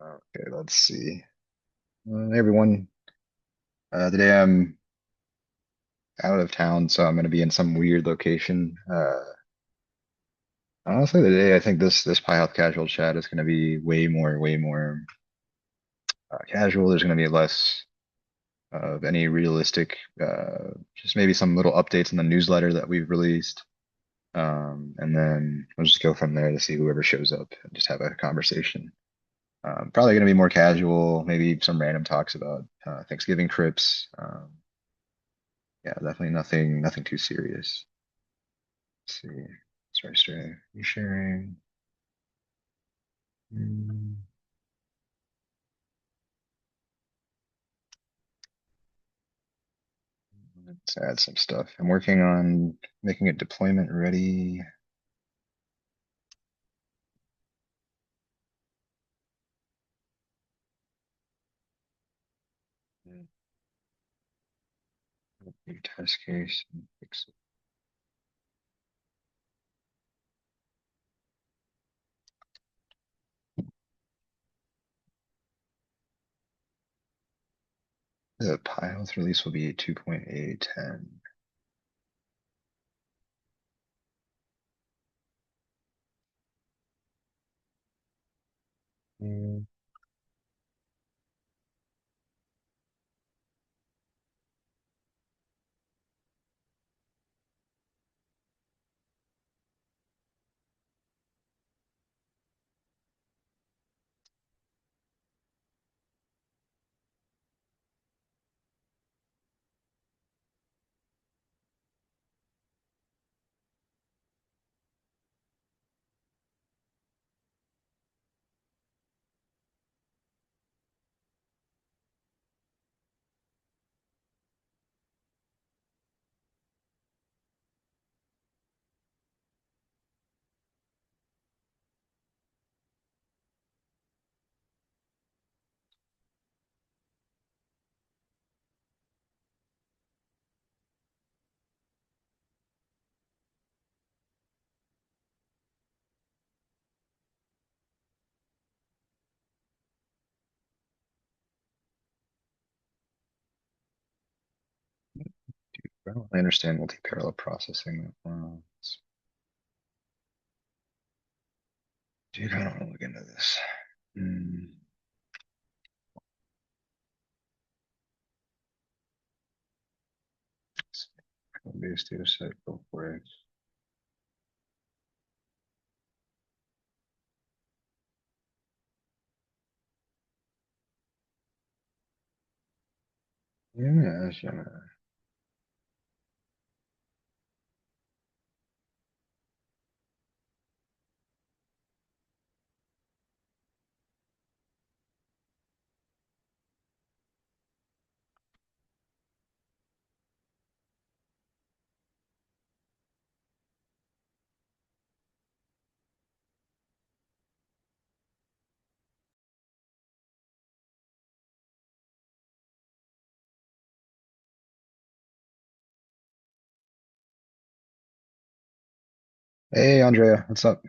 Okay, let's see. Hey everyone. Today I'm out of town, so I'm going to be in some weird location. Honestly, today I think this PyHealth Casual Chat is going to be way more casual. There's going to be less of any realistic, just maybe some little updates in the newsletter that we've released. And then we'll just go from there to see whoever shows up and just have a conversation. Probably going to be more casual, maybe some random talks about Thanksgiving trips. Yeah, definitely nothing too serious. Let's see. Sorry, you sharing. Mm, Let's add some stuff. I'm working on making it deployment ready. Mm, New test case. And fix it. The PyHealth release will be 2.810. Mm, I don't really understand multi-parallel processing. Dude, I don't want to look into this. Mm, Code-based data set, go for it. Yeah. Hey, Andrea, what's up?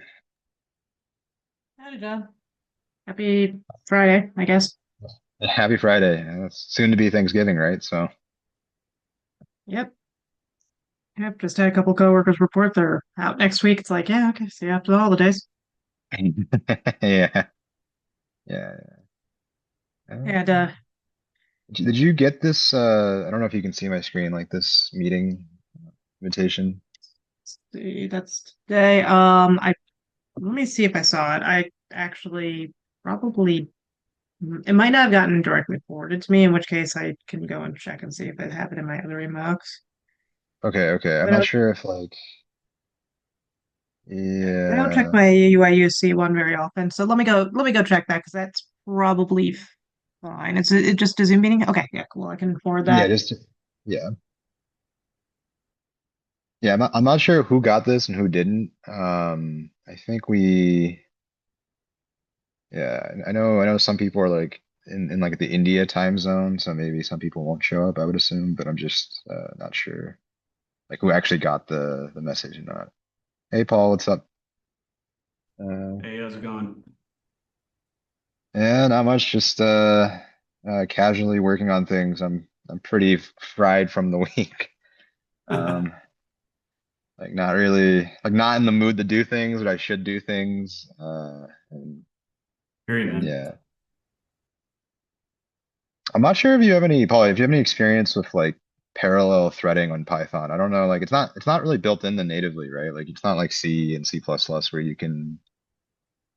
Howdy, John. Happy Friday, I guess. Happy Friday. It's soon to be Thanksgiving, right? So, Yep. Yep. Just had a couple coworkers report they're out next week. It's like, yeah, okay. See you after the holidays. yeah, yeah. And Did you get this? I don't know if you can see my screen, like this meeting invitation. see, that's today. I let me see if I saw it. I actually probably it might not have gotten directly forwarded to me, in which case I can go and check and see if I have it in my other inbox. Okay. I'm But not sure if like, I don't check yeah, my UIUC one very often. So let me go check that because that's probably fine. It's just a Zoom meeting. Okay, yeah, cool. I can forward yeah, that. just yeah, yeah. I'm not sure who got this and who didn't. I think yeah, I know some people are like in like the India time zone, so maybe some people won't show up, I would assume, but I'm just not sure like who actually got the message or not. Hey Paul, what's up? Uh, Hey, how's it going? Yeah, not much. Just casually working on things. I'm pretty fried from the week. Um, like not really, like not in the mood to do things, but I should do things. Very And man. yeah, I'm not sure if you have any, Paul, if you have any experience with like parallel threading on Python. I don't know, like it's not really built in the natively, right? Like it's not like C and C++ where you can.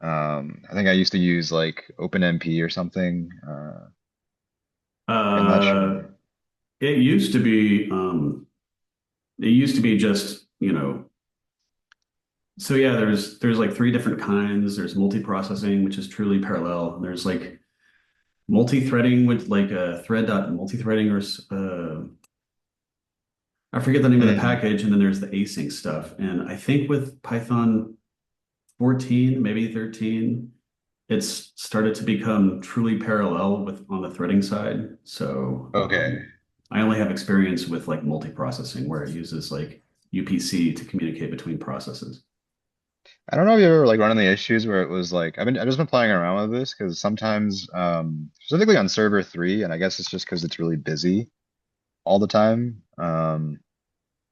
I think I used to use like OpenMP or something. Yeah, I'm not Uh, sure. it used to be it used to be just, so yeah, there's like three different kinds. There's multiprocessing, which is truly parallel. There's like multi-threading with like a thread.multithreading I forget the name of the Mm, package, and then there's the async stuff. And I think with Python 14, maybe 13, it's started to become truly parallel with on the threading side. So okay. I only have experience with like multiprocessing where it uses like UPC to communicate between processes. I don't know if you ever like run into the issues where it was like I've just been playing around with this because sometimes specifically on server 3, and I guess it's just because it's really busy all the time.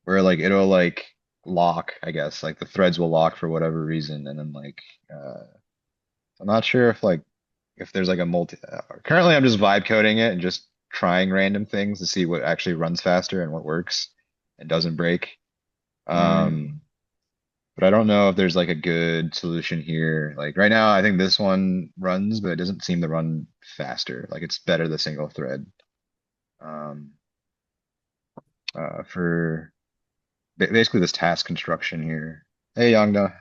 Where like it'll like lock, I guess, like the threads will lock for whatever reason, and then like I'm not sure if like if there's like a multi currently I'm just vibe coding it and just trying random things to see what actually runs faster and what works and doesn't break. Right. Um But I don't know if there's like a good solution here. Like right now, I think this one runs, but it doesn't seem to run faster. Like it's better the single thread. Um, for basically this task construction here. Hey, Yongda,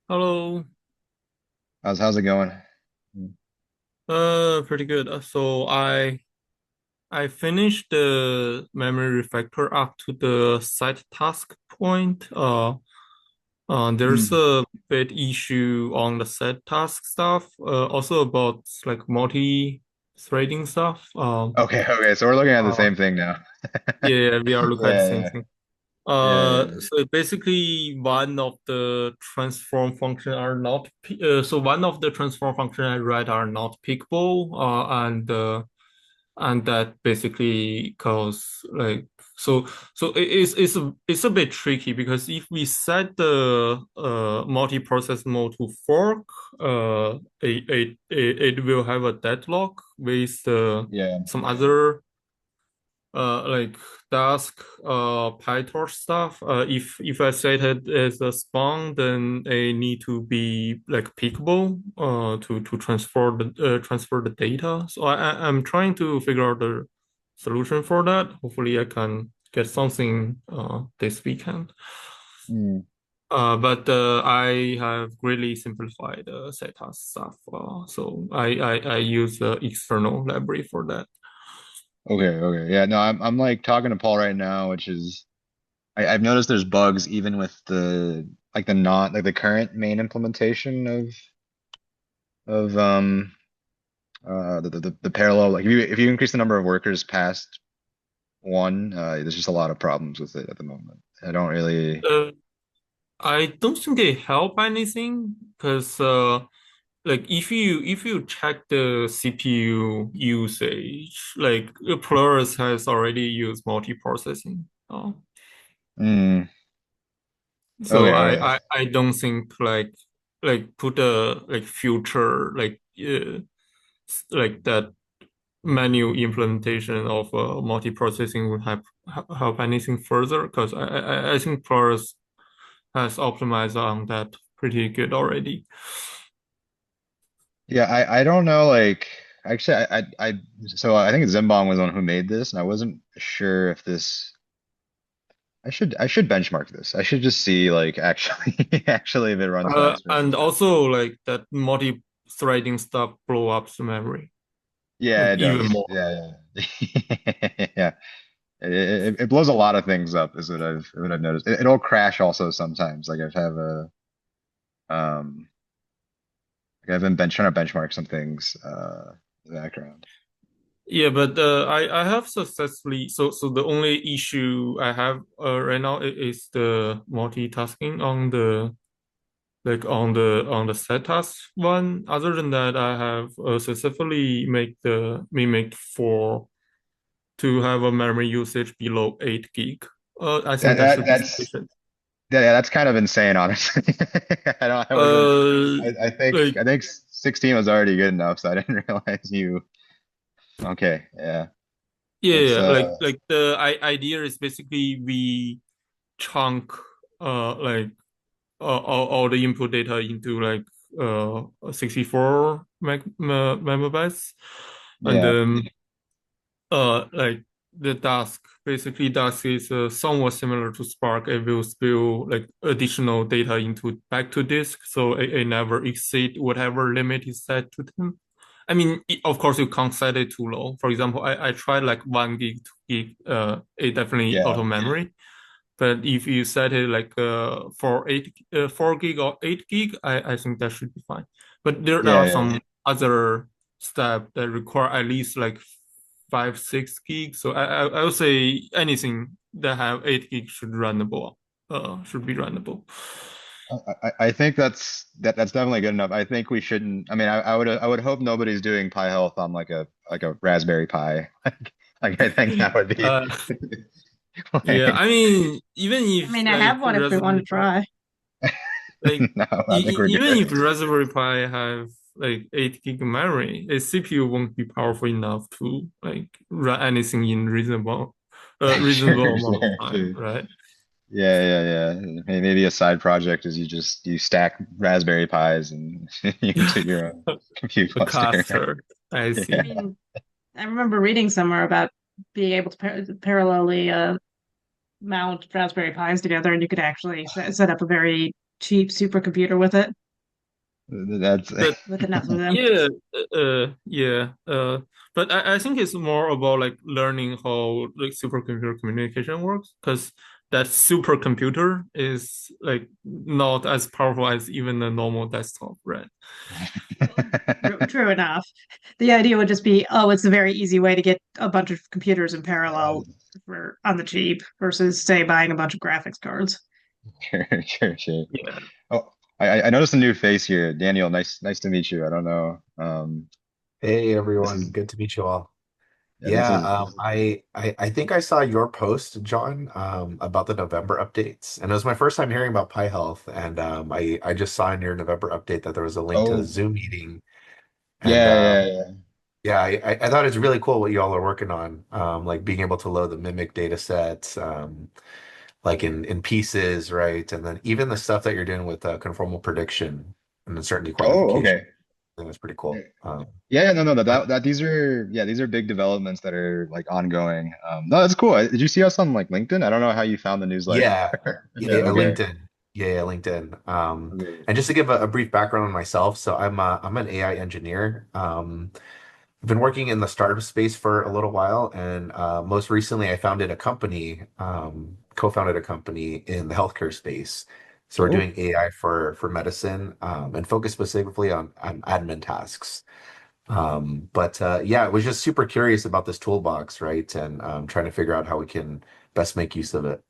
Hello. how's it going? Pretty good. So I finished the memory refactor up to the site task point. There's Hmm. a bit issue on the set task stuff. Also about like multi-threading stuff. Okay. So we're looking at the Uh, same thing now. yeah, we are looking at the same Yeah, thing. yeah. So basically, one of the transform function are not. So one of the transform function I write are not pickable. And that basically cause like it's a bit tricky because if we set the multi-process mode to fork, it will have a deadlock with Yeah. some other like task PyTorch stuff. If I set it as a spawn, then I need to be like pickable to transfer the data. So I'm trying to figure out the solution for that. Hopefully I can get something this weekend. Hmm. But I have greatly simplified set task stuff. So I use the external library for that. Okay. Yeah, no, I'm like talking to Paul right now, which is I've noticed there's bugs even with the like the not like the current main implementation of the parallel, like if you increase the number of workers past one, there's just a lot of problems with it at the moment. I don't really. Uh, I don't think they help anything because like if you check the CPU usage, like Polaris has already used multiprocessing. Mm, So okay. I don't think like put a like future like that manual implementation of multiprocessing would help anything further because I think Polaris has optimized on that pretty good already. Yeah, I don't know. Like actually, so I think Zimbong was the one who made this, and I wasn't sure if this. I should benchmark this. I should just see like actually actually if it runs faster or And not. also like that multi-threading stuff blow up the memory Yeah, like it even does. more. Yeah. Yeah. It blows a lot of things up, is what I've noticed. It'll crash also sometimes. Like I've have a um like I've been trying to benchmark some things in the background. Yeah, but I have successfully so the only issue I have right now is the multitasking on the like on the set task one. Other than that, I have successfully make the mimic for to have a memory usage below 8 gig. I think That, that that should be that's sufficient. yeah, that's kind of insane, honestly. I wouldn't. Uh, like I think 16 was already good enough, so I didn't realize you. Okay, yeah, yeah, that's yeah, like the idea is basically we chunk like all the input data into like 64 megabytes, and yeah, then like the Dask basically Dask is somewhat similar to Spark. It will spill like additional data into back to disk, so it never exceed whatever limit is set to them. I mean, of course, you can't set it too low. For example, I tried like 1 gig, 2 gig, it definitely yeah, auto memory. But if you set it like for 4 gig or 8 gig, I think that should be fine. But there yeah, are yeah. some other steps that require at least like 5, 6 gigs. So I would say anything that have 8 gig should runnable, should be runnable. I think that's definitely good enough. I think we shouldn't. I mean, I would hope nobody's doing Pi Health on like a Raspberry Pi. Like I think that would be Uh, yeah, like I mean, even I if mean, I like have one if we want Raspberry to Pi, try. like no, I think we're even good. if Raspberry Pi have like 8 gig memory, a CPU won't be powerful enough to like run anything in reasonable Sure, amount of sure, time, sure. right? Yeah. Maybe a side project is you stack Raspberry Pis and you do your own compute A cluster. cluster, I I Yeah. see. mean, I remember reading somewhere about being able to parallelly mount Raspberry Pis together, and you could actually set up a very cheap supercomputer with it, That's But with enough of them. yeah, yeah. But I think it's more about like learning how like supercomputer communication works, because that supercomputer is like not as powerful as even a normal desktop, right? True enough. The idea would just be, oh, it's a very easy way to get a bunch of computers in parallel for on the cheap versus, say, buying a bunch of graphics cards. Sure. Yeah. Oh, I noticed a new face here. Daniel, nice to meet you. I don't know. Hey This everyone, is good to meet you all. yeah, this Yeah, is I think I saw your post, John, about the November updates, and it was my first time hearing about PyHealth, and I just saw in your November update that there was a link to the oh Zoom meeting, and yeah. yeah, I thought it's really cool what you all are working on, like being able to load the mimic data sets, like in pieces, right, and then even the stuff that you're doing with conformal prediction and uncertainty Oh, quantification. okay. I think that's pretty cool. No, that these are big developments that are like ongoing. No, that's cool. Did you see us on like LinkedIn? I don't know how you found the newsletter. Yeah, Yeah, okay. LinkedIn. Yeah, LinkedIn. Okay. And just to give a brief background on myself, so I'm an AI engineer. I've been working in the startup space for a little while, and most recently I founded a company, co-founded a company in the healthcare space. So we're Oh, doing AI for medicine, and focus specifically on admin tasks. But yeah, I was just super curious about this toolbox, right? And trying to figure out how we can best make use of it.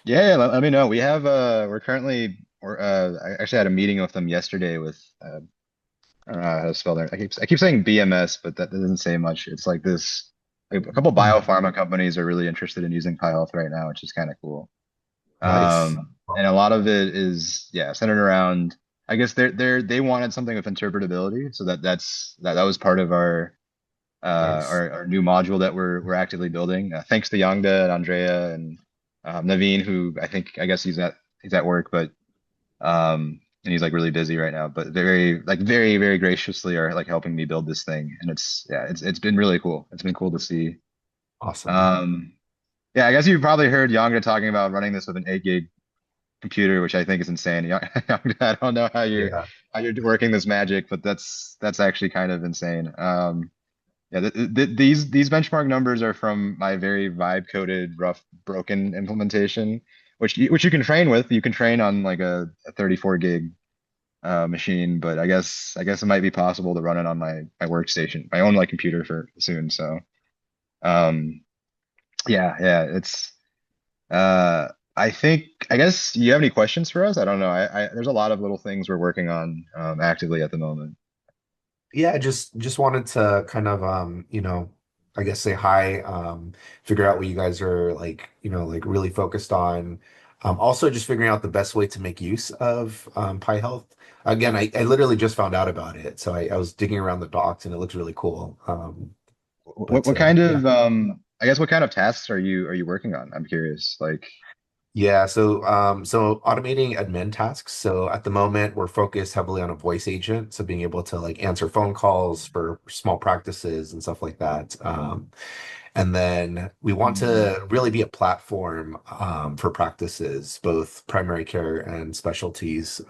let me know. I actually had a meeting with them yesterday with I don't know how to spell their. I keep saying BMS, but that doesn't say much. It's like this. Like a couple biopharma companies are really interested in using PyHealth right now, which is kind of cool. Nice. And a lot of it is centered around. I guess they wanted something with interpretability, so that was part of Nice. our new module that we're actively building. Thanks to Yongda and Andrea and Naveen, who I guess he's at work, but and he's like really busy right now, but very graciously are like helping me build this thing, and it's been really cool. It's been cool to see. Awesome. Um, yeah, I guess you've probably heard Yongda talking about running this with an 8 gig computer, which I think is insane. Yongda, I don't know Yeah. how you're working this magic, but that's actually kind of insane. Yeah, these benchmark numbers are from my very vibe coded, rough, broken implementation, which you can train with. You can train on like a 34 gig machine, but I guess it might be possible to run it on my workstation, my own like computer for soon. So um, yeah, it's uh, I guess you have any questions for us? I don't know. There's a lot of little things we're working on actively at the moment. Yeah, just wanted to kind of I guess say hi, figure out what you guys are like, like really focused on. Also just figuring out the best way to make use of PyHealth. Again, I literally just found out about it, so I was digging around the docs and it looks really cool. But What kind yeah. of I guess what kind of tasks are you working on? I'm curious. Like, Yeah, so automating admin tasks. So at the moment we're focused heavily on a voice agent, so being able to like answer phone calls for small practices and stuff like that. And then we want to really be a platform for practices, both primary care and specialties.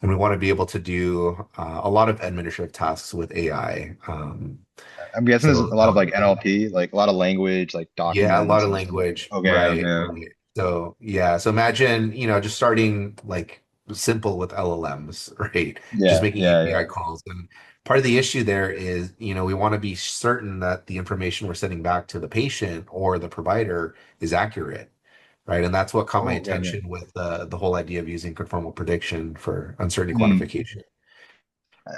And we want to be able to do a lot of administrative tasks with AI. I'm guessing there's So a lot of like NLP, like a lot of language, like Yeah, a lot documents of and stuff. language. Okay, Right, okay. right. So yeah, so imagine, just starting like simple with LLMs, right? Just Yeah, making yeah, API yeah. calls. And part of the issue there is, we want to be certain that the information we're sending back to the patient or the provider is accurate, right? And that's what caught my Oh, okay, okay. attention with the whole idea of using conformal prediction for uncertainty Hmm. quantification,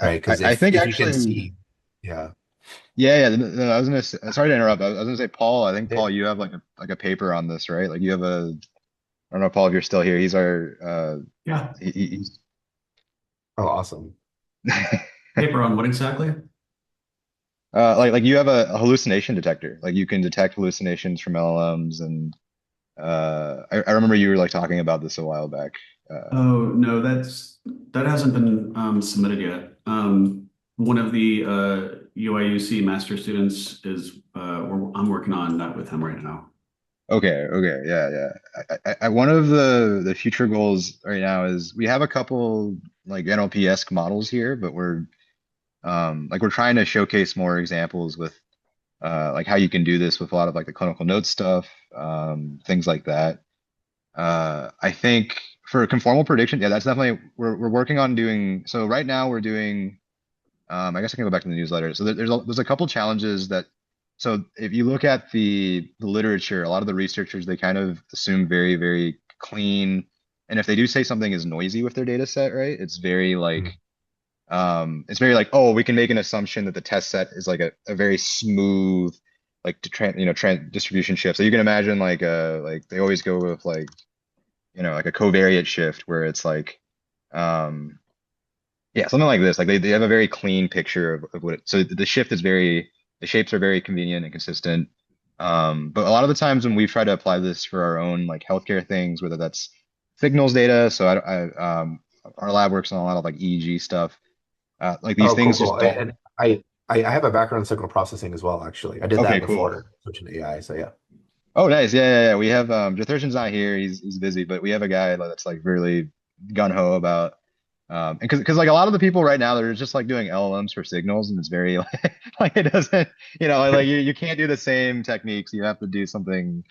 right? Because I if think if you can actually, see, yeah. yeah, yeah. No, I was gonna say, sorry to interrupt. I was gonna say, Paul. I think Yeah. Paul, you have like a paper on this, right? Like you have a. I don't know, Paul, if you're still here. He's our. Yeah. He's. Oh, awesome. Paper on what exactly? Like you have a hallucination detector. Like you can detect hallucinations from LLMs, and I remember you were like talking about this a while back. Oh, no, that hasn't been submitted yet. One of the UIUC master students is I'm working on that with him right now. Okay, okay, yeah, yeah. One of the future goals right now is we have a couple like NLP-esque models here, but we're trying to showcase more examples with like how you can do this with a lot of like the clinical notes stuff, things like that. I think for conformal prediction, yeah, that's definitely we're working on doing. So right now we're doing. I guess I can go back to the newsletter. So there's a couple challenges that. So if you look at the literature, a lot of the researchers they kind of assume very very clean, and if they do say something is noisy with their data set, right? It's very like, oh, we can make an assumption that the test set is like a very smooth like to distribution shift. So you can imagine like they always go with like like a covariate shift where it's like um yeah, something like this. Like they have a very clean picture of what so the shift is very the shapes are very convenient and consistent. But a lot of the times when we've tried to apply this for our own like healthcare things, whether that's signals data, so our lab works on a lot of like EEG stuff. Like these Oh, cool, things cool. just don't. And I have a background in signal processing as well, actually. I did that Okay, cool. before switching to AI, so yeah. Oh, nice. Yeah, yeah, yeah. We have Jathirshan's not here. He's busy, but we have a guy that's like really gun ho about and because like a lot of the people right now they're just like doing LLMs for signals and it's very like it doesn't like you can't do the same techniques. You have to do something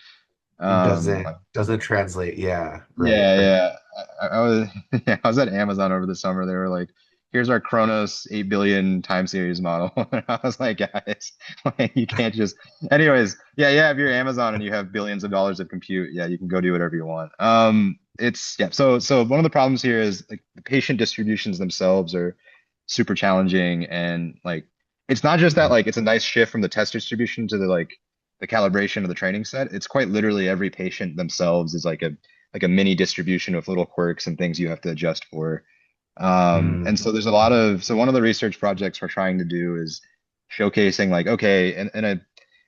like Doesn't translate. Yeah, right, yeah, right. yeah. I was yeah, I was at Amazon over the summer. They were like, "Here's our Kronos 8 billion time series model." And I was like, "Guys, like you can't just." Anyways, yeah, yeah. If you're Amazon and you have billions of dollars of compute, yeah, you can go do whatever you want. It's yeah. So one of the problems here is like the patient distributions themselves are super challenging, and like it's not just that like it's a nice shift from the test distribution to the calibration of the training set. It's quite literally every patient themselves is like a mini distribution with little quirks and things you have to adjust for. Mm. And so there's a lot of so one of the research projects we're trying to do is showcasing like okay in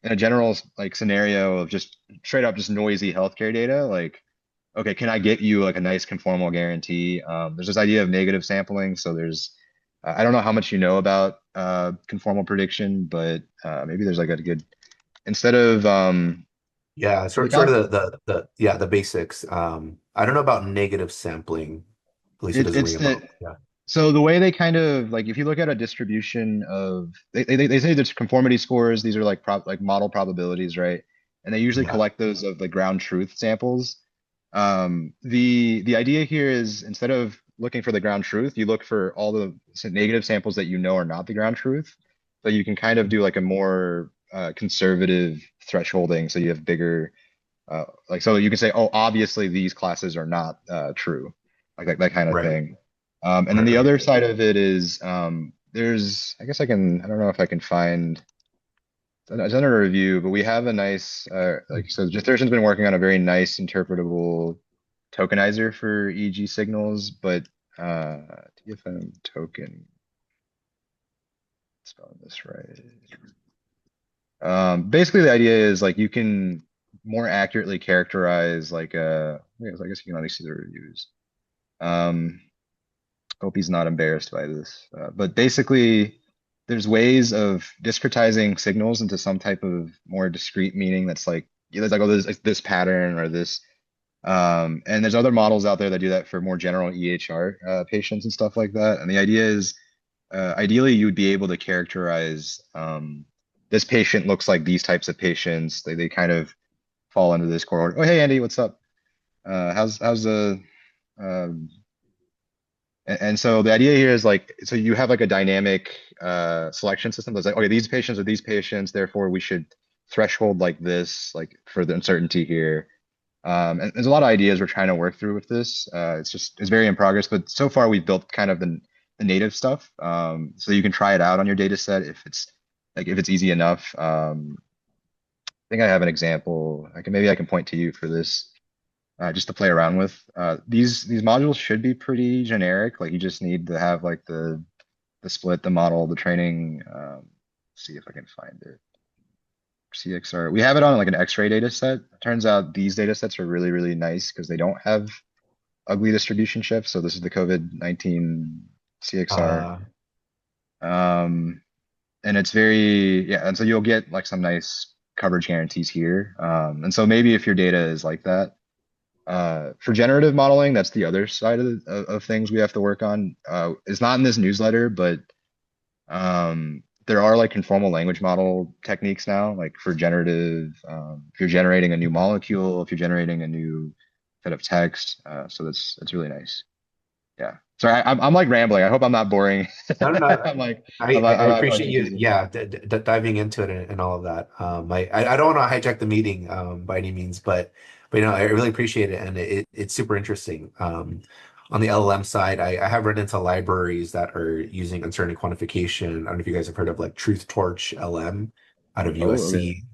a general like scenario of just straight up just noisy healthcare data like okay can I get you like a nice conformal guarantee? There's this idea of negative sampling, so there's I don't know how much you know about conformal prediction, but maybe there's like a good instead of Yeah, so the sort con of the basics. I don't know about negative sampling. At least it doesn't it's ring a bell. the Yeah. so the way they kind of like if you look at a distribution of they say there's conformity scores, these are like like model probabilities, right? And they usually Yeah. collect those of the ground truth samples. The idea here is instead of looking for the ground truth, you look for all the negative samples that you know are not the ground truth. So you can kind of do like a more conservative thresholding, so you have bigger Like so you can say, oh, obviously these classes are not true, like that kind of Right. thing. And then Right. the Right. other side of it is there's I guess I don't know if I can find it's under review, but we have a nice like so Jetherson's been working on a very nice interpretable tokenizer for EEG signals, but TFM token spelling this right. Basically the idea is like you can more accurately characterize like I guess you can only see the reviews. Um, Hope he's not embarrassed by this. But basically, there's ways of discretizing signals into some type of more discrete meaning that's like, there's like, oh, there's like this pattern or this. And there's other models out there that do that for more general EHR patients and stuff like that. And the idea is, ideally, you would be able to characterize this patient looks like these types of patients. They kind of fall into this cohort. Oh, hey, Andy, what's up? How's the um, and so the idea here is like, so you have like a dynamic selection system that's like, okay, these patients are these patients, therefore we should threshold like this, like for the uncertainty here. And there's a lot of ideas we're trying to work through with this. It's very in progress, but so far we've built kind of the native stuff. So you can try it out on your data set if it's easy enough. I think I have an example. Maybe I can point to you for this just to play around with. These modules should be pretty generic. Like you just need to have like the split, the model, the training. See if I can find it. CXR. We have it on like an X-ray data set. Turns out these data sets are really, really nice because they don't have ugly distribution shifts. So this is the COVID-19 CXR. Uh, And it's very, yeah, and so you'll get like some nice coverage guarantees here. And so maybe if your data is like that, for generative modeling, that's the other side of things we have to work on. It's not in this newsletter, but there are like conformal language model techniques now, like for generative, if you're generating a new molecule, if you're generating a new set of text. So that's really nice. Yeah. Sorry, I'm like rambling. I hope I'm not boring. no, no, no. I'm like I I'm like appreciate you, confusing. yeah, diving into it and all of that. I don't want to hijack the meeting by any means, but you know, I really appreciate it, and it's super interesting. On the LLM side, I have run into libraries that are using uncertainty quantification. I don't know if you guys have heard of like Truth Torch LM out of Oh, okay. USC.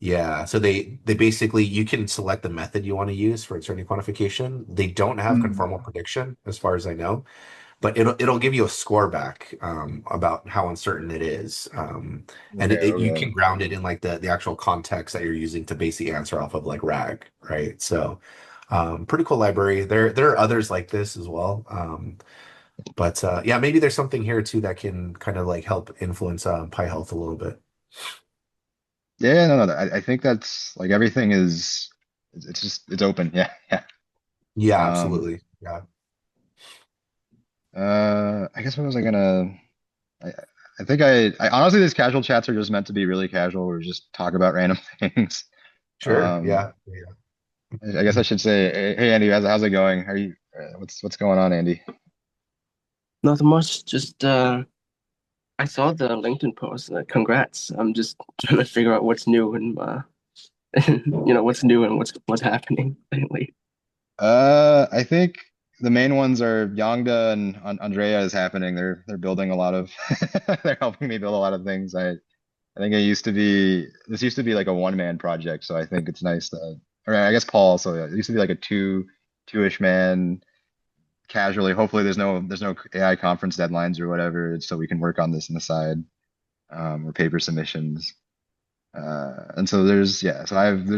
Yeah, so they basically you can select the method you want to use for uncertainty quantification. They don't have Hmm. conformal prediction, as far as I know, but it'll give you a score back about how uncertain it is, and Okay, you can okay. ground it in like the actual context that you're using to base the answer off of, like RAG, right? So, pretty cool library. There are others like this as well, but yeah, maybe there's something here too that can kind of like help influence PyHealth a little bit. Yeah, no. I think that's like everything is it's open. Yeah, yeah. Yeah, Um, absolutely. Yeah, I guess what was I gonna? I, I think I honestly these casual chats are just meant to be really casual or just talk about random things. sure. Um, Yeah, yeah. I guess I should say, hey Andy, how's it going? Are you? What's going on, Andy? Not much. Just I saw the LinkedIn post. Congrats. I'm just trying to figure out what's new and what's new and what's happening lately. I think the main ones are Yongda and Andrea is happening. They're building a lot of they're helping me build a lot of things. I think this used to be like a one-man project, so I think it's nice that or I guess Paul, so yeah, it used to be like a two-ish man casually. Hopefully there's no AI conference deadlines or whatever, so we can work on this on the side, or paper submissions. And so there's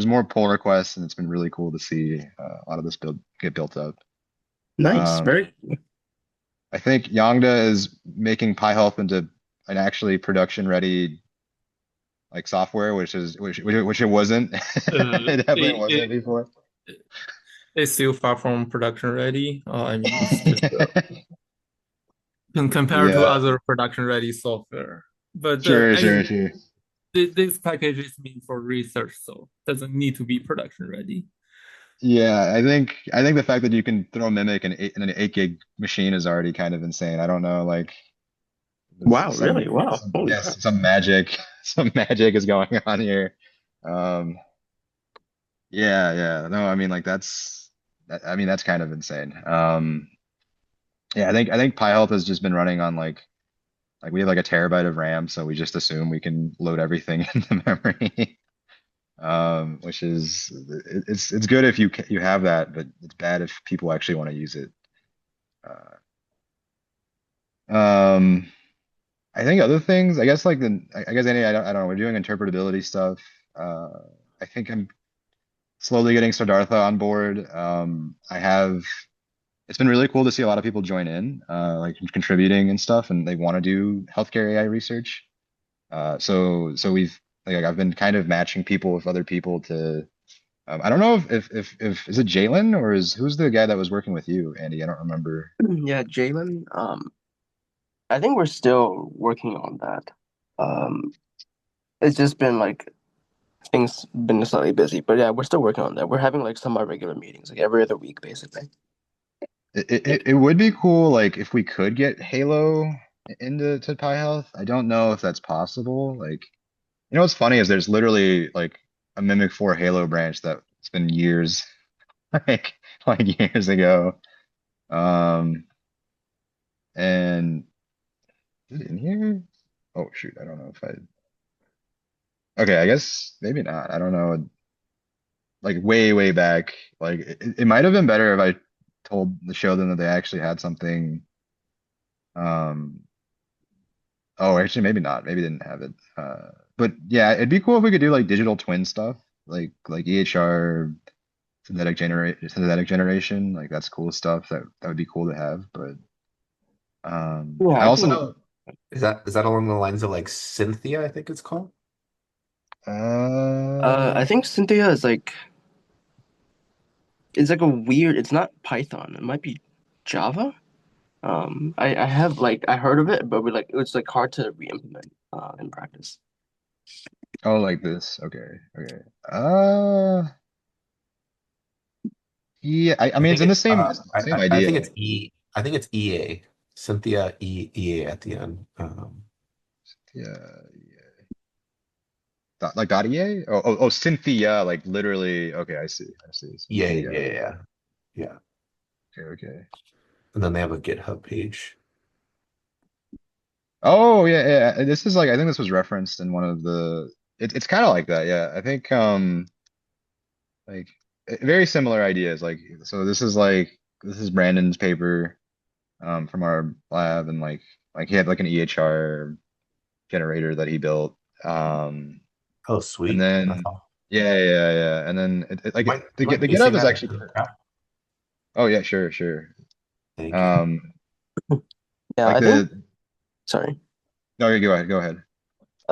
more pull requests and it's been really cool to see a lot of this get built up. Nice. Um, Very. I think Yongda is making PyHealth into an actually production ready like software, which it wasn't. It definitely wasn't It before. it's still far from production ready. I mean, it's just compared to Yeah, other production ready software. But sure, I sure, mean, sure. this package is meant for research, so doesn't need to be production ready. Yeah, I think the fact that you can throw Mimic in an 8 gig machine is already kind of insane. I don't know, like there's Wow. Really? Wow. Holy crap. some magic, some magic is going on here. Um, Yeah. No, I mean like I mean that's kind of insane. Yeah, I think PyHealth has just been running on like we have like a terabyte of RAM, so we just assume we can load everything into memory. Which is it's good if you have that, but it's bad if people actually want to use it. Um, I think other things, I guess like I guess any I don't know, we're doing interpretability stuff. Uh, I think I'm slowly getting Siddhartha on board. I have it's been really cool to see a lot of people join in, like contributing and stuff, and they want to do healthcare AI research. So we've like I've been kind of matching people with other people to. I don't know if is it Jalen or who's the guy that was working with you, Andy? I don't remember. Yeah, Jalen. I think we're still working on that. Um, it's just been like things been slightly busy, but yeah, we're still working on that. We're having like some regular meetings, like every other week, basically. It would be cool like if we could get Halo into Pi Health. I don't know if that's possible. Like what's funny is there's literally like a Mimic 4 Halo branch that's been years like years ago. Um and is it in here? Oh shoot, I don't know if I okay, I guess maybe not. I don't know. Like way back. Like it might have been better if I showed them that they actually had something. Um, oh, actually, maybe not. Maybe they didn't have it. But yeah, it'd be cool if we could do like digital twin stuff, like EHR, synthetic generation. Like that's cool stuff. That would be cool to have. But Yeah, I I also can. know. Is that along the lines of like Cynthia, I think it's called? I think Cynthia is like it's like a weird. It's not Python. It might be Java. I have like I heard of it, but we like it's like hard to re-implement in practice. Oh, like this. Okay. Uh, yeah. I I mean, it's think in the it. same I think idea. it's E. I think it's EA. Cynthia EA at the end. Yeah. Like dot EA? Oh, Cynthia, like literally. Okay, I see. EA. Cynthia. Yeah. Okay. And then they have a GitHub page. Oh, yeah. This is like, I think this was referenced in one of it's kind of like that. Yeah. I think, like very similar ideas. Like, so this is Brandon's paper, from our lab and like he had like an EHR generator that he built. Um, Oh, and sweet. That's then, all. yeah. And then You mind the pasting GitHub is that actually into the pretty. chat? Oh yeah, sure. Thank you. Um, Yeah, like I think. the Sorry. no, you go ahead.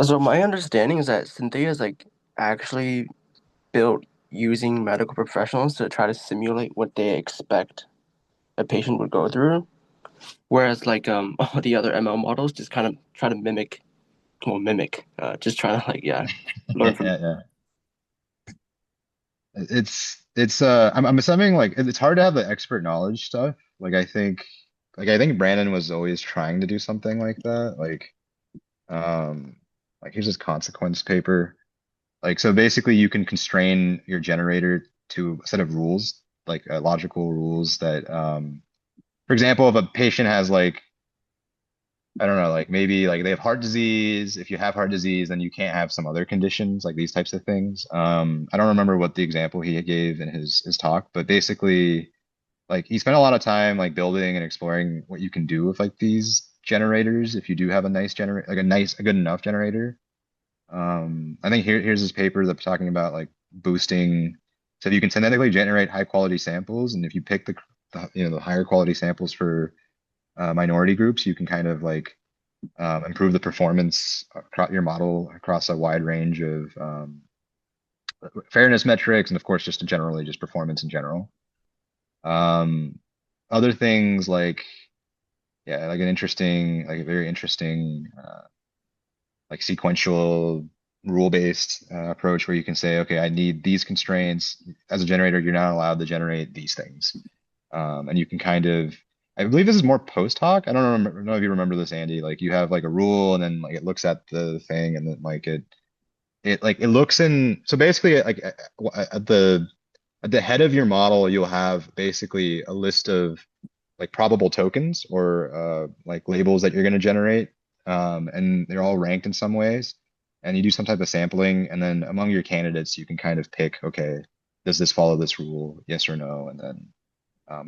So my understanding is that Cynthia is like actually built using medical professionals to try to simulate what they expect a patient would go through, whereas like all the other ML models just kind of try to just trying to like learn from. Yeah. I'm assuming like it's hard to have the expert knowledge stuff. Like I think Brandon was always trying to do something like that. Um here's his consequence paper. Like so basically you can constrain your generator to a set of rules, like logical rules that for example, if a patient has like I don't know, like maybe like they have heart disease. If you have heart disease, then you can't have some other conditions, like these types of things. I don't remember what the example he gave in his talk, but basically, like he spent a lot of time like building and exploring what you can do with like these generators if you do have a nice generator, like a good enough generator. I think here's his paper that's talking about like boosting. So you can synthetically generate high quality samples, and if you pick the higher quality samples for minority groups, you can kind of like improve the performance across your model across a wide range of fairness metrics, and of course, just generally just performance in general. Um, Other things like yeah, like a very interesting like sequential rule-based approach where you can say, okay, I need these constraints as a generator. You're not allowed to generate these things, and you can kind of I believe this is more post hoc. I don't know if you remember this, Andy. Like you have like a rule, and then like it looks at the thing, and then like it it looks in, so basically like at the head of your model, you'll have basically a list of like probable tokens or like labels that you're going to generate. And they're all ranked in some ways. And you do some type of sampling, and then among your candidates, you can kind of pick, okay, does this follow this rule? Yes or no? And then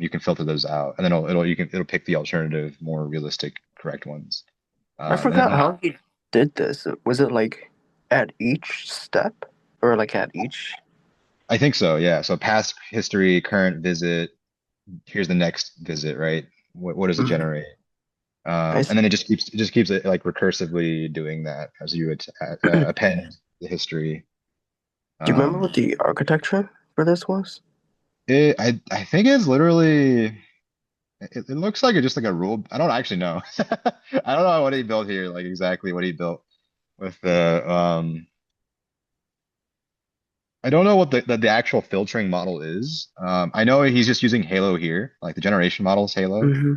you can filter those out, and then it'll pick the alternative, more realistic, correct ones. I And then forgot how he did this. Was it like at each step or like at each? I think so, yeah. So past history, current visit, here's the next visit, right? What does it Mhm. generate? I And see. then it just keeps it like recursively doing that as you would append the history. Do you remember what Um, the architecture for this was? I think it's literally it looks like it's just like a rule. I don't actually know. I don't know what he built here, like exactly what he built with the I don't know what the actual filtering model is. I know he's just using Halo here, like the generation model is Halo. Hmm.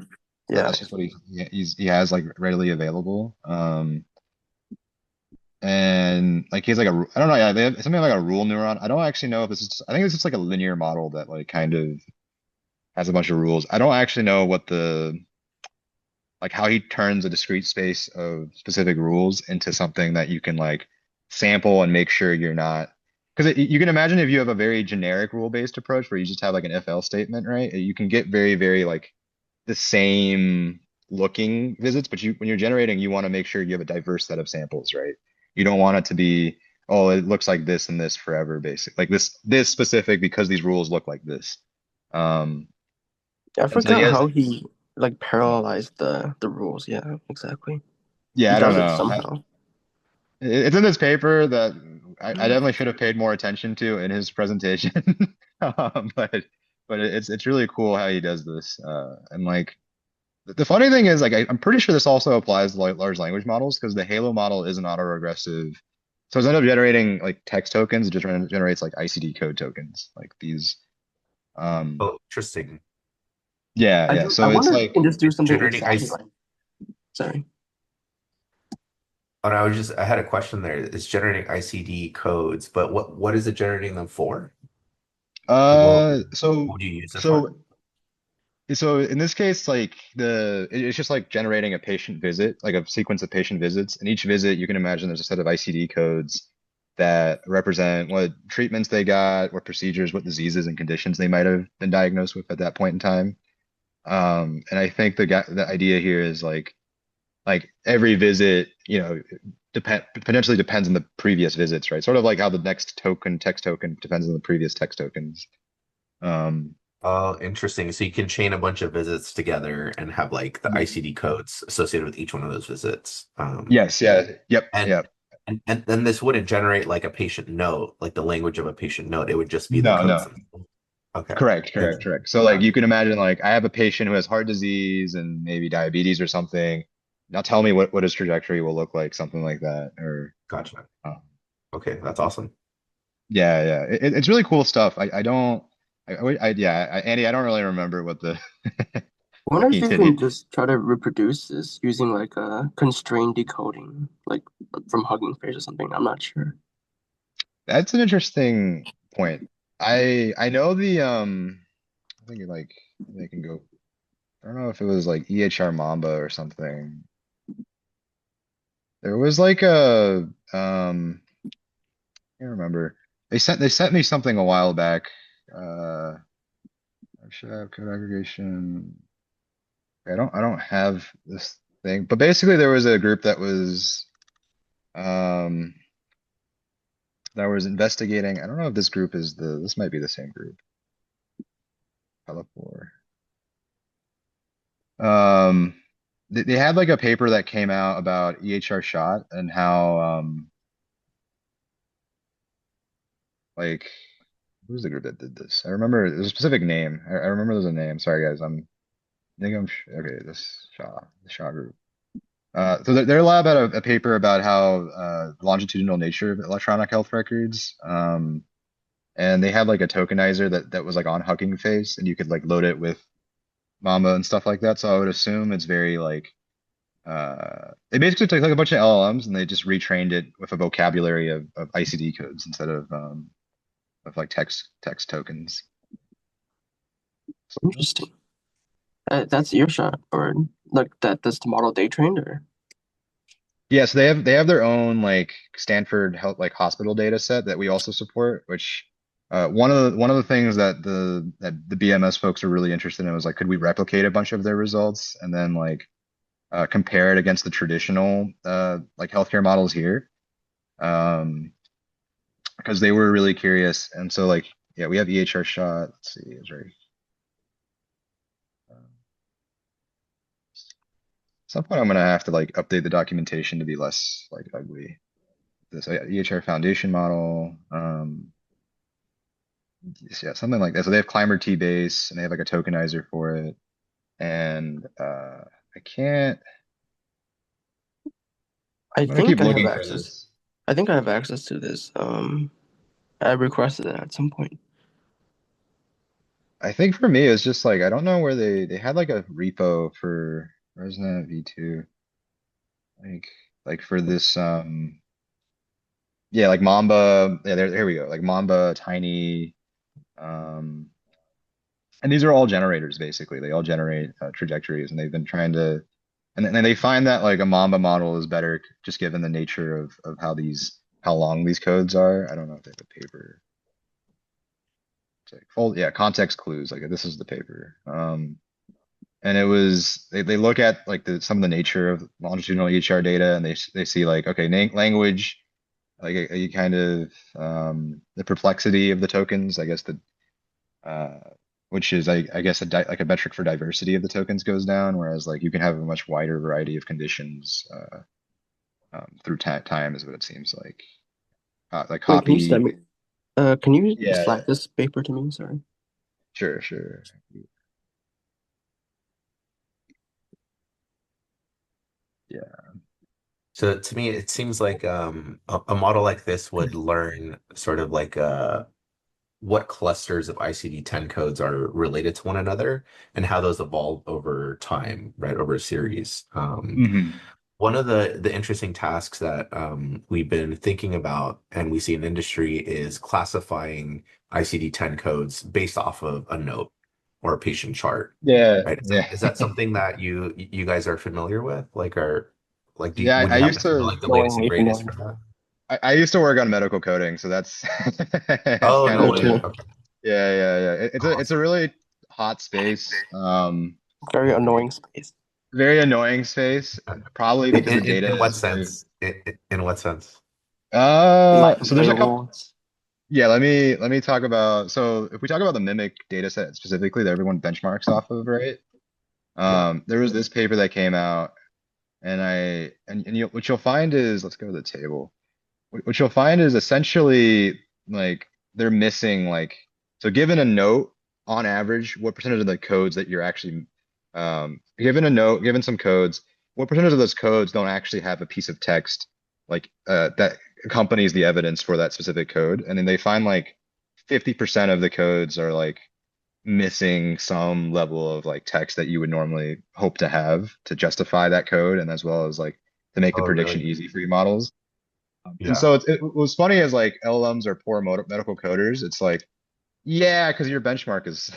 Yeah. That's just what he has like readily available. And like he has like I don't know, yeah, they have something like a rule neuron. I don't actually know if this is, I think it's just like a linear model that like kind of has a bunch of rules. I don't actually know what the like how he turns a discrete space of specific rules into something that you can like sample and make sure you're not, because you can imagine if you have a very generic rule-based approach where you just have like an if else statement, right? You can get very like the same looking visits, but when you're generating, you want to make sure you have a diverse set of samples, right? You don't want it to be, oh, it looks like this and this forever, basic. Like this specific because these rules look like this. Um, I and so he forgot has, how he like parallelized the rules. Yeah, exactly. He yeah, I don't does it know. somehow. It's in this paper that I Mm. definitely should have paid more attention to in his presentation. But it's really cool how he does this. And like the funny thing is, like I'm pretty sure this also applies to like large language models because the Halo model is an autoregressive. So instead of generating like text tokens, it just generates like ICD code tokens, like these. Um, Oh, interesting. yeah, I yeah. do. I So it's wonder if you like can just do It's something generating exactly ice. like. Sorry. Oh, no, I had a question there. It's generating ICD codes, but what is it generating them for? Like, uh, what so would you use it for? so So in this case, like it's just like generating a patient visit, like a sequence of patient visits. And each visit, you can imagine there's a set of ICD codes that represent what treatments they got, what procedures, what diseases and conditions they might have been diagnosed with at that point in time. And I think the idea here is like every visit, potentially depends on the previous visits, right? Sort of like how the next token, text token, depends on the previous text tokens. Um, Oh, interesting. So you can chain a bunch of visits together and have like the ICD codes associated with each one of those visits. yes, yeah, yep, And yep. and then this wouldn't generate like a patient note, like the language of a patient note. It would just be the No, codes no. themselves. Okay. Correct, correct, And correct. So like you can imagine like I have a patient who has heart disease and maybe diabetes or something. Now tell me what his trajectory will look like, something like that. Or gotcha. uh, Okay, that's awesome. yeah, yeah. It's really cool stuff. I don't yeah, Andy, I don't really remember what the I wonder he if you did. can just try to reproduce this using like a constrained decoding, like from Hugging Face or something. I'm not sure. That's an interesting point. I know the I think like they can go, I don't know if it was like EHR Mamba or something. There was like a I can't remember. They sent me something a while back. Uh, I should have code aggregation. I don't have this thing, but basically there was a group um that was investigating. I don't know if this group is this might be the same group. Teleport. Um, they had like a paper that came out about EHR shot and how like who's the group that did this? I remember there's a specific name. I remember there's a name. Sorry guys, I think okay. The Shaw group. So their lab had a paper about how longitudinal nature of electronic health records. And they had like a tokenizer that was like on Hugging Face, and you could like load it with Mamba and stuff like that. So I would assume it's very like they basically took like a bunch of LLMs and they just retrained it with a vocabulary of ICD codes instead of like text tokens. Interesting. That's earshot, or like that's the model they trained, or Yeah, so they have their own like Stanford health like hospital data set that we also support, which one of the things that the BMS folks are really interested in was like could we replicate a bunch of their results and then like compare it against the traditional like healthcare models here. Um, because they were really curious. And so like yeah, we have EHR shot. Let's see, is right. At some point I'm gonna have to like update the documentation to be less like ugly. This EHR foundation model. Yeah, something like that. So they have Climber T base and they have like a tokenizer for it. And I can't. I I'm gonna keep think I have looking for access. this. I think I have access to this. I requested it at some point. I think for me it's just like I don't know where they had like a repo for ResNet v2 like for this yeah like Mamba yeah there we go like Mamba Tiny um and these are all generators basically they all generate trajectories and they've been trying to and then they find that like a Mamba model is better just given the nature of how long these codes are. I don't know if they have a paper. It's like full yeah context clues like this is the paper. And it was they look at like some of the nature of longitudinal EHR data and they see like okay language like a kind of the perplexity of the tokens I guess the uh which is I guess like a metric for diversity of the tokens goes down whereas like you can have a much wider variety of conditions through time is what it seems like Wait, can you send copy me? Can you yeah Slack this paper to me? Sorry. sure yeah So to me, it seems like a model like this would learn sort of like what clusters of ICD-10 codes are related to one another and how those evolve over time, right, over a series. hmm One of the interesting tasks that we've been thinking about and we see in industry is classifying ICD-10 codes based off of a note or a patient chart, yeah right? yeah Is that something that you guys are familiar with? Like, yeah would I you happen used to know to like the latest and Knowingly greatest familiar. for that? I used to work on medical coding so that's it's Oh, kind no Me of way. too. Okay. yeah it's a Awesome. really hot space Very annoying space. very annoying space probably because the data In what is very sense? In what sense? Lack of so there's a couple labels. yeah let me talk about so if we talk about the mimic data set specifically that everyone benchmarks off of right Yeah. there was this paper that came out and what you'll find is let's go to the table what you'll find is essentially like they're missing like so given a note on average what percentage of the codes that you're actually given a note given some codes what percentage of those codes don't actually have a piece of text like that accompanies the evidence for that specific code and then they find like 50% of the codes are like missing some level of like text that you would normally hope to have to justify that code and as well as like to make the Oh, prediction really? easy for your models and Yeah. so it was funny as like LLMs are poor medical coders. It's like, yeah, because your benchmark is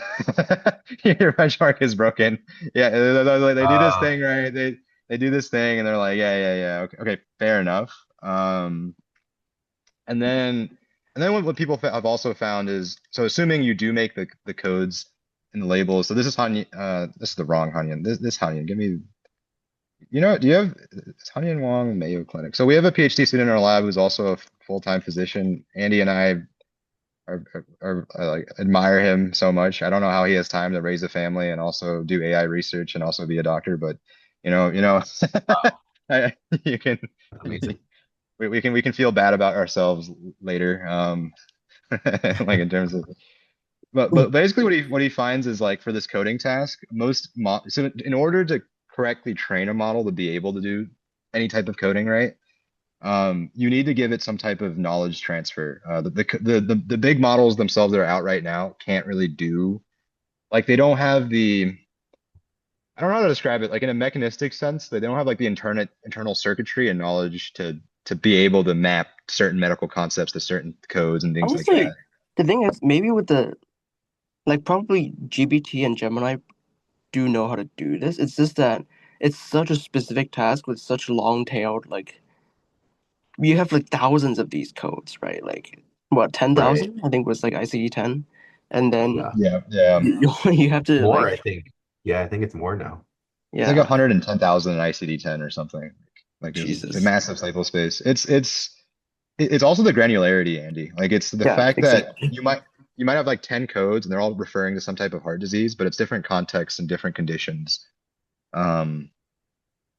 your benchmark is broken. Yeah, they do this Uh, thing, right? They do this thing and they're like, yeah. Okay, fair enough. And then what people have also found is so assuming you do make the codes and the labels. So this is Hanyan, this is the wrong Hanyan. This Hanyan, give me do you have it's Hanyan Wong, Mayo Clinic. So we have a PhD student in our lab who's also a full-time physician. Andy and I like admire him so much. I don't know how he has time to raise a family and also do AI research and also be a doctor, but wow. I, you can Amazing. we can feel bad about ourselves later. Like in terms of but basically what he finds is like for this coding task, so in order to correctly train a model to be able to do any type of coding, right? You need to give it some type of knowledge transfer. The big models themselves that are out right now can't really do like they don't have the I don't know how to describe it. Like in a mechanistic sense, they don't have like the internal circuitry and knowledge to be able to map certain medical concepts to certain codes and things like that. Honestly, the thing is, maybe with the like probably GPT and Gemini do know how to do this. It's just that it's such a specific task with such long tailed like you have like thousands of these codes, right? Like what, Right. 10,000 I think was like ICD 10, and then Yeah. Yeah, yeah. you have to More, like I think. Yeah, I think it's more now. It's like yeah, 110,000 in ICD-10 or something. Like it's a Jesus. massive cycle space. It's also the granularity, Andy. Like it's the Yeah, fact that exactly. you might have like 10 codes and they're all referring to some type of heart disease, but it's different contexts and different conditions. Um,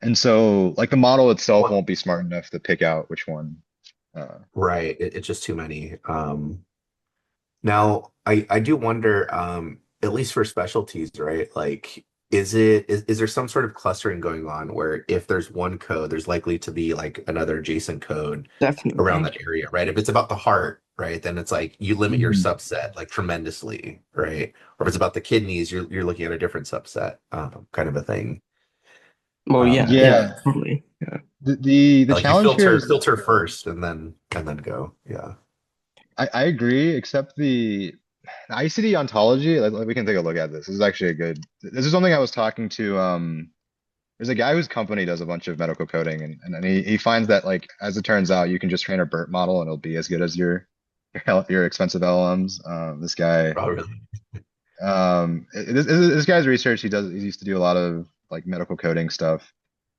and so like the model itself What? won't be smart enough to pick out which one. Uh, Right. It's just too many. Now, I do wonder, at least for specialties, right? Like, is there some sort of clustering going on where if there's one code, there's likely to be like another adjacent code around Definitely. that area, right? If it's about the heart, right, then it's like you limit your Mhm. subset like tremendously, right? Or if it's about the kidneys, you're looking at a different subset, kind of a thing. Well, yeah, Um, yeah, Yeah, totally. Yeah. the like you challenge here filter is filter first and then go. Yeah. I agree, except the ICD ontology, like we can take a look at this. This is actually a good, this is something I was talking to, there's a guy whose company does a bunch of medical coding and he finds that like, as it turns out, you can just train a BERT model and it'll be as good as your expensive LLMs. This guy, Oh, really? this guy's research, he used to do a lot of like medical coding stuff.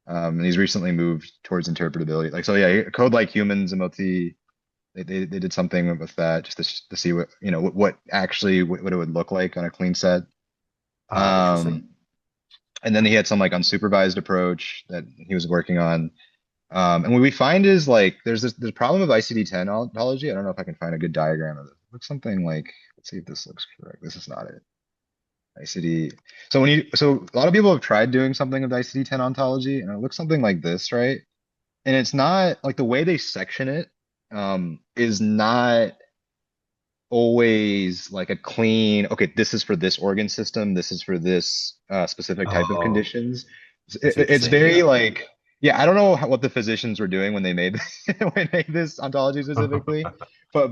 And he's recently moved towards interpretability. Like, so yeah, code like humans, MLT, they did something with that just to see what what actually what it would look like on a clean set. Interesting. Um, and then he had some like unsupervised approach that he was working on. And what we find is like there's a problem of ICD-10 ontology. I don't know if I can find a good diagram of it. It looks something like, let's see if this looks correct. This is not it. ICD. So a lot of people have tried doing something with ICD-10 ontology, and it looks something like this, right? And it's not like the way they section it is not always like a clean, okay, this is for this organ system, this is for this specific type of Oh, conditions. I see what you're It's saying. very Yeah. like, yeah, I don't know what the physicians were doing when they made when they made this ontology specifically, but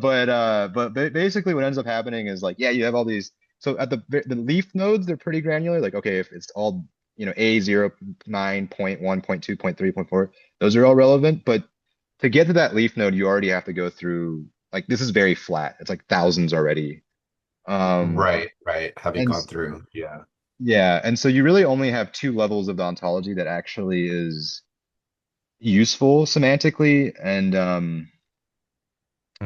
basically what ends up happening is like, yeah, you have all these. So at the leaf nodes, they're pretty granular. Like, okay, if it's all A 0, 9, point 1, point 2, point 3, point 4, those are all relevant. But to get to that leaf node, you already have to go through like this is very flat. It's like thousands already. Um, Right, right. Having and gone through. Yeah. yeah, and so you really only have two levels of the ontology that actually is useful semantically. And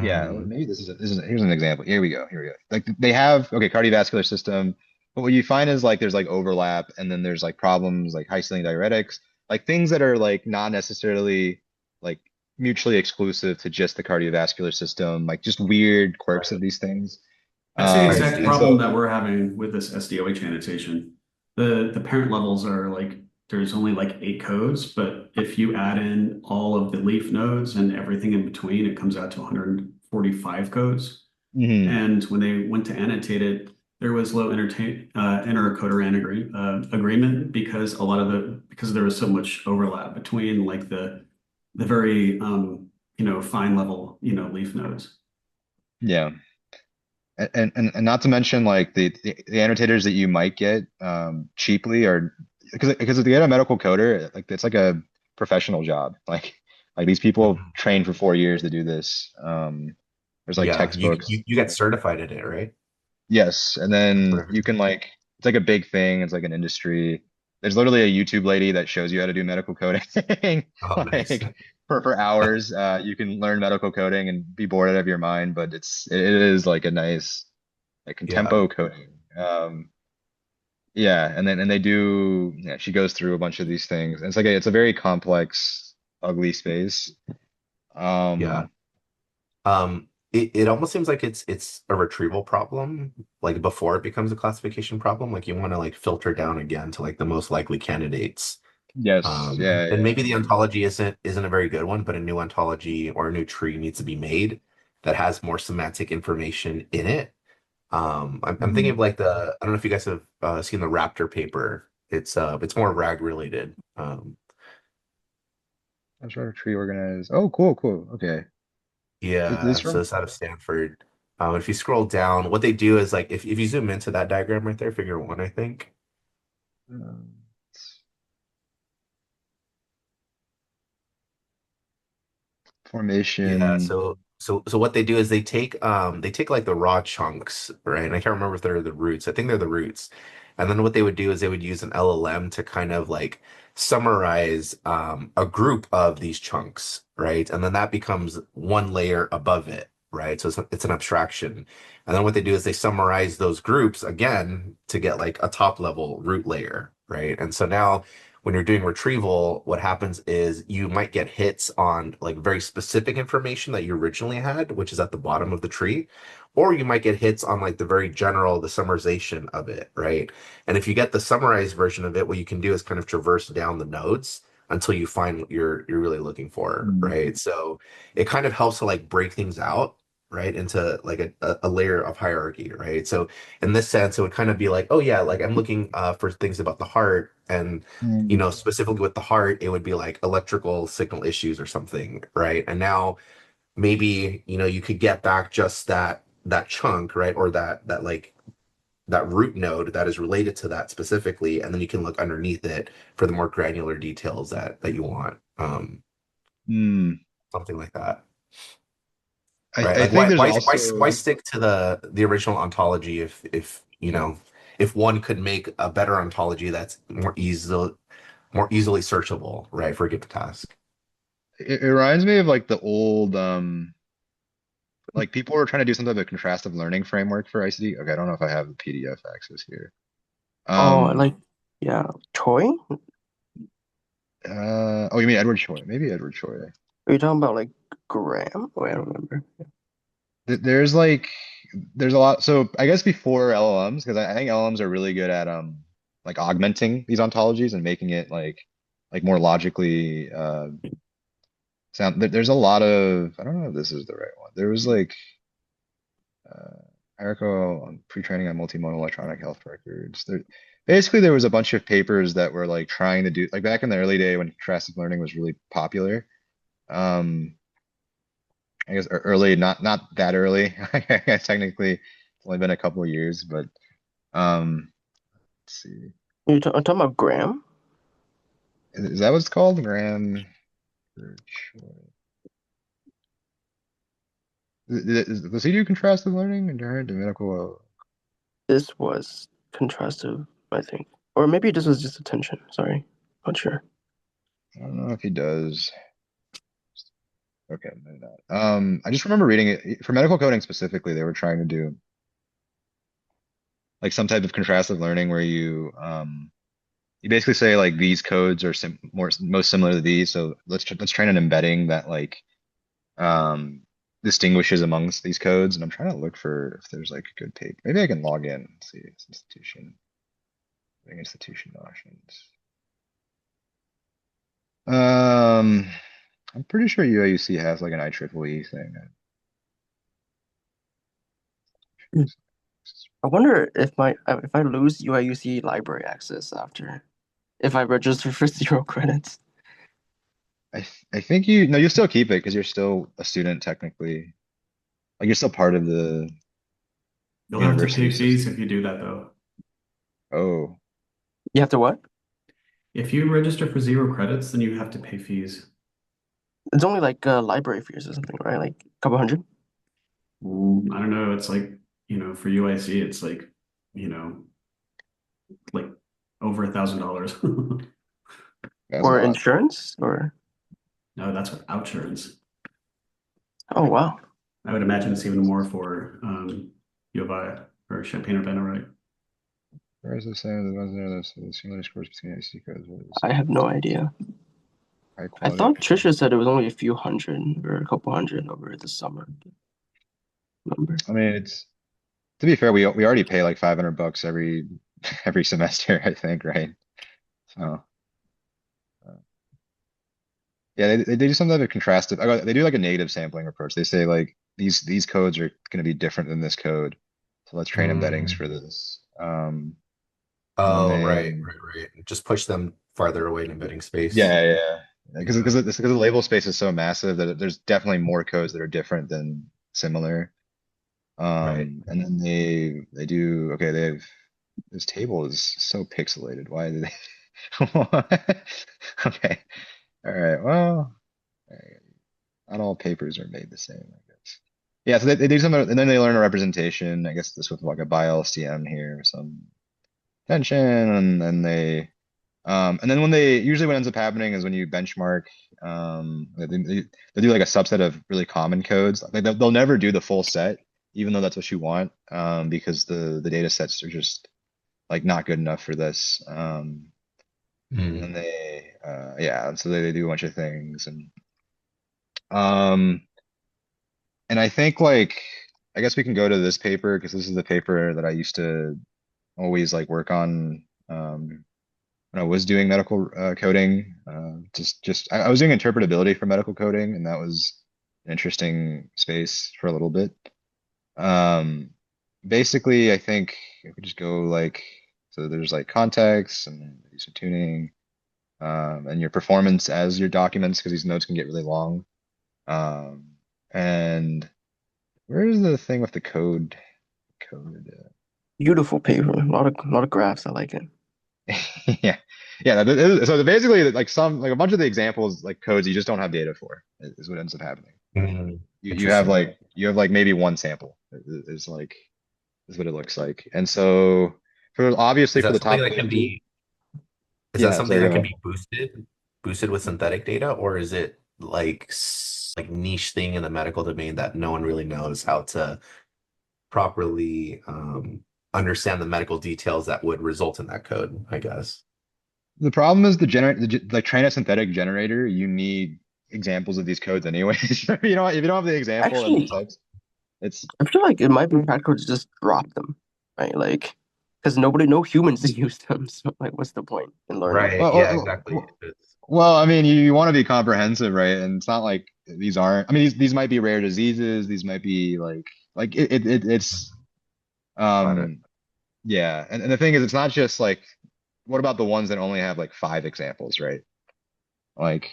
yeah, Mm, maybe here's an example. Here we go. Here we go. Like they have okay, cardiovascular system, but what you find is like there's like overlap, and then there's like problems like high ceiling diuretics, like things that are like not necessarily like mutually exclusive to just the cardiovascular system, like just weird quirks of right. these things. That's the I exact see. And problem so that we're having with this SDOH annotation. The parent levels are like there's only like 8 codes, but if you add in all of the leaf nodes and everything in between, it comes out to 145 codes. mhm. And when they went to annotate it, there was low intercoder agreement because a lot of because there was so much overlap between like the very fine level leaf nodes. Yeah. And not to mention like the annotators that you might get cheaply are because if you get a medical coder, like it's like a professional job. Like these people Mhm. train for 4 years to do this. There's like Yeah, textbooks. you get certified in it, right? Yes, and That's then what you can like it's like a big thing. It's like an industry. There's literally a YouTube lady that shows you how to do medical coding Oh, nice. like for hours. You can learn medical coding and be bored out of your mind, but it is like a nice like Yeah, contempo coding. Yeah, and they do. Yeah, she goes through a bunch of these things. And it's a very complex, ugly space. yeah. Um, It almost seems like it's a retrieval problem, like before it becomes a classification problem. Like you want to like filter down again to like the most likely candidates. yes, yeah, And yeah. maybe the ontology isn't a very good one, but a new ontology or a new tree needs to be made that has more semantic information in it. I'm thinking Mhm. of like I don't know if you guys have seen the Raptor paper. It's more RAG related. I'm sort of tree organized. Oh, cool, cool. Okay. This Yeah, so from it's out of Stanford. If you scroll down, what they do is like if you zoom into that diagram right there, figure one, I think. um, Yeah, formation. so what they do is they take like the raw chunks, right? And I can't remember if they're the roots. I think they're the roots. And then what they would do is they would use an LLM to kind of like summarize a group of these chunks, right? And then that becomes one layer above it, right? So it's an abstraction. And then what they do is they summarize those groups again to get like a top level root layer, right? And so now when you're doing retrieval, what happens is you might get hits on like very specific information that you originally had, which is at the bottom of the tree, or you might get hits on like the very general, the summarization of it, right? And if you get the summarized version of it, what you can do is kind of traverse down the nodes until you find what you're really looking for, Hmm. right? So it kind of helps to like break things out, right, into like a layer of hierarchy, right? So in this sense, it would kind of be like, oh yeah, like I'm looking for things about the heart, and Hmm. specifically with the heart, it would be like electrical signal issues or something, right? And now maybe, you could get back just that chunk, right? Or that like that root node that is related to that specifically, and then you can look underneath it for the more granular details that you want. Hmm. Something like that. I, Right? I Like think there's why also stick to the original ontology if if one could make a better ontology that's more easily searchable, right, for a given task. it reminds me of like the old like people were trying to do some type of contrastive learning framework for ICD. Okay, I don't know if I have the PDF access here. Oh, Um like yeah, Choi? oh, you mean Edward Choi? Maybe Edward Choi. Are you talking about like Graham? Oh, I don't remember. There's like there's a lot. So I guess before LLMs, because I think LLMs are really good at like augmenting these ontologies and making it like more logically sound. There's a lot of, I don't know if this is the right one. There was like uh hierarchical on pre-training on multimodal electronic health records. Basically there was a bunch of papers that were like trying to do like back in the early day when contrastive learning was really popular. Um I guess early, not that early. I guess technically it's only been a couple of years, but let's see. Talking about Graham? Is that what it's called? Graham Choi. Does he do contrastive learning and medical? This was contrastive, I think. Or maybe this was just attention. Sorry. Not sure. I don't know if he does. Okay, maybe not. I just remember reading it for medical coding specifically. They were trying to do like some type of contrastive learning where you basically say like these codes are most similar to these. So let's train an embedding that like um distinguishes amongst these codes. And I'm trying to look for if there's like a good paper. Maybe I can log in and see this institution options. Um, I'm pretty sure UIUC has like an IEEE thing. Hmm. I wonder if I lose UIUC library access after if I register for 0 credits. I think you no, you still keep it because you're still a student technically. Like you're still part of the You'll have to pay university fees system. if you do that though. Oh, You have to what? If you register for 0 credits, then you have to pay fees. It's only like library fees or something, right? Like a couple hundred. I don't know. It's like, for UIC, it's you know, like over $1,000. that's a Or lot. insurance or No, that's without insurance. oh wow. I would imagine it's even more for U of I or Champaign-Urbana, right? Where is the same the ones there? The similar scores between IC codes. What is I have no idea. high I quality thought performance? Trisha said it was only a few hundred or a couple hundred over the summer. Remember? I mean, it's to be fair, we already pay like $500 every every semester, I think, right? So uh, yeah, they do some type of contrastive. They do like a native sampling approach. They say like these codes are going to be different than this code, so let's train embeddings Mm. for this. and then Oh, right, they, right. Just push them farther away in embedding space. yeah. Because Yeah, the label space is so massive that there's definitely more codes that are different than similar. right. And then they do okay. They have this table is so pixelated. Why did they? Okay, all right. Well, all right. Not all papers are made the same, I guess. Yeah, so they do some, and then they learn a representation. I guess this with like a bi-LCM here, some tension, and then and then when they usually what ends up happening is when you benchmark, they do like a subset of really common codes. Like they'll never do the full set, even though that's what you want, because the data sets are just like not good enough for this. And then Mm. yeah, and so they do a bunch of things, um, and I think like I guess we can go to this paper because this is the paper that I used to always like work on. When I was doing medical coding. I was doing interpretability for medical coding, and that was an interesting space for a little bit. Um, Basically, I think if we just go like, so there's like context and do some tuning, and your performance as your documents because these notes can get really long. Um, and where's the thing with the code? Code. Beautiful paper. A lot of graphs. I like it. Yeah, yeah. So basically, like a bunch of the examples, like codes, you just don't have data for. Is what ends up happening. Mm. You have Interesting. like maybe one sample. Is like is what it looks like. And so for obviously Is for that the something top that can 50, be, is that yeah. something Sorry, go that can ahead. be boosted with synthetic data, or is it like like niche thing in the medical domain that no one really knows how to properly understand the medical details that would result in that code, I guess. The problem is like train a synthetic generator. You need examples of these codes anyways. You know, if you don't have the example and the Actually, text, it's I feel like it might be practical to just drop them, right? Like, because no humans use them. So, like, what's the point in learning? Right. well, Yeah, well, exactly. well, well, I mean, you want to be comprehensive, right? And it's not like these aren't. I mean, these might be rare diseases. These might be like it's Got it. um yeah. And the thing is, it's not just like what about the ones that only have like five examples, right? Like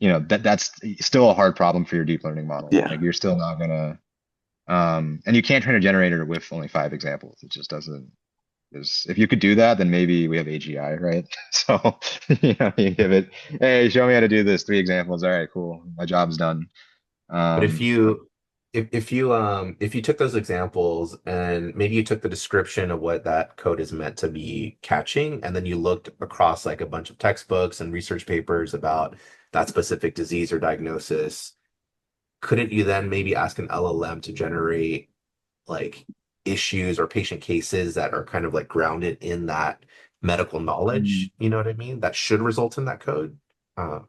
that's still a hard problem for your deep learning model. Yeah. Like you're still not gonna and you can't train a generator with only five examples. It just doesn't. Because if you could do that, then maybe we have AGI, right? So, you give it, hey, show me how to do this, three examples. All right, cool. My job's done. But if Um, you if you took those examples and maybe you took the description of what that code is meant to be catching, and then you looked across like a bunch of textbooks and research papers about that specific disease or diagnosis, couldn't you then maybe ask an LLM to generate like issues or patient cases that are kind of like grounded in that medical mm, knowledge? You know what I mean? That should result in that code. Uh,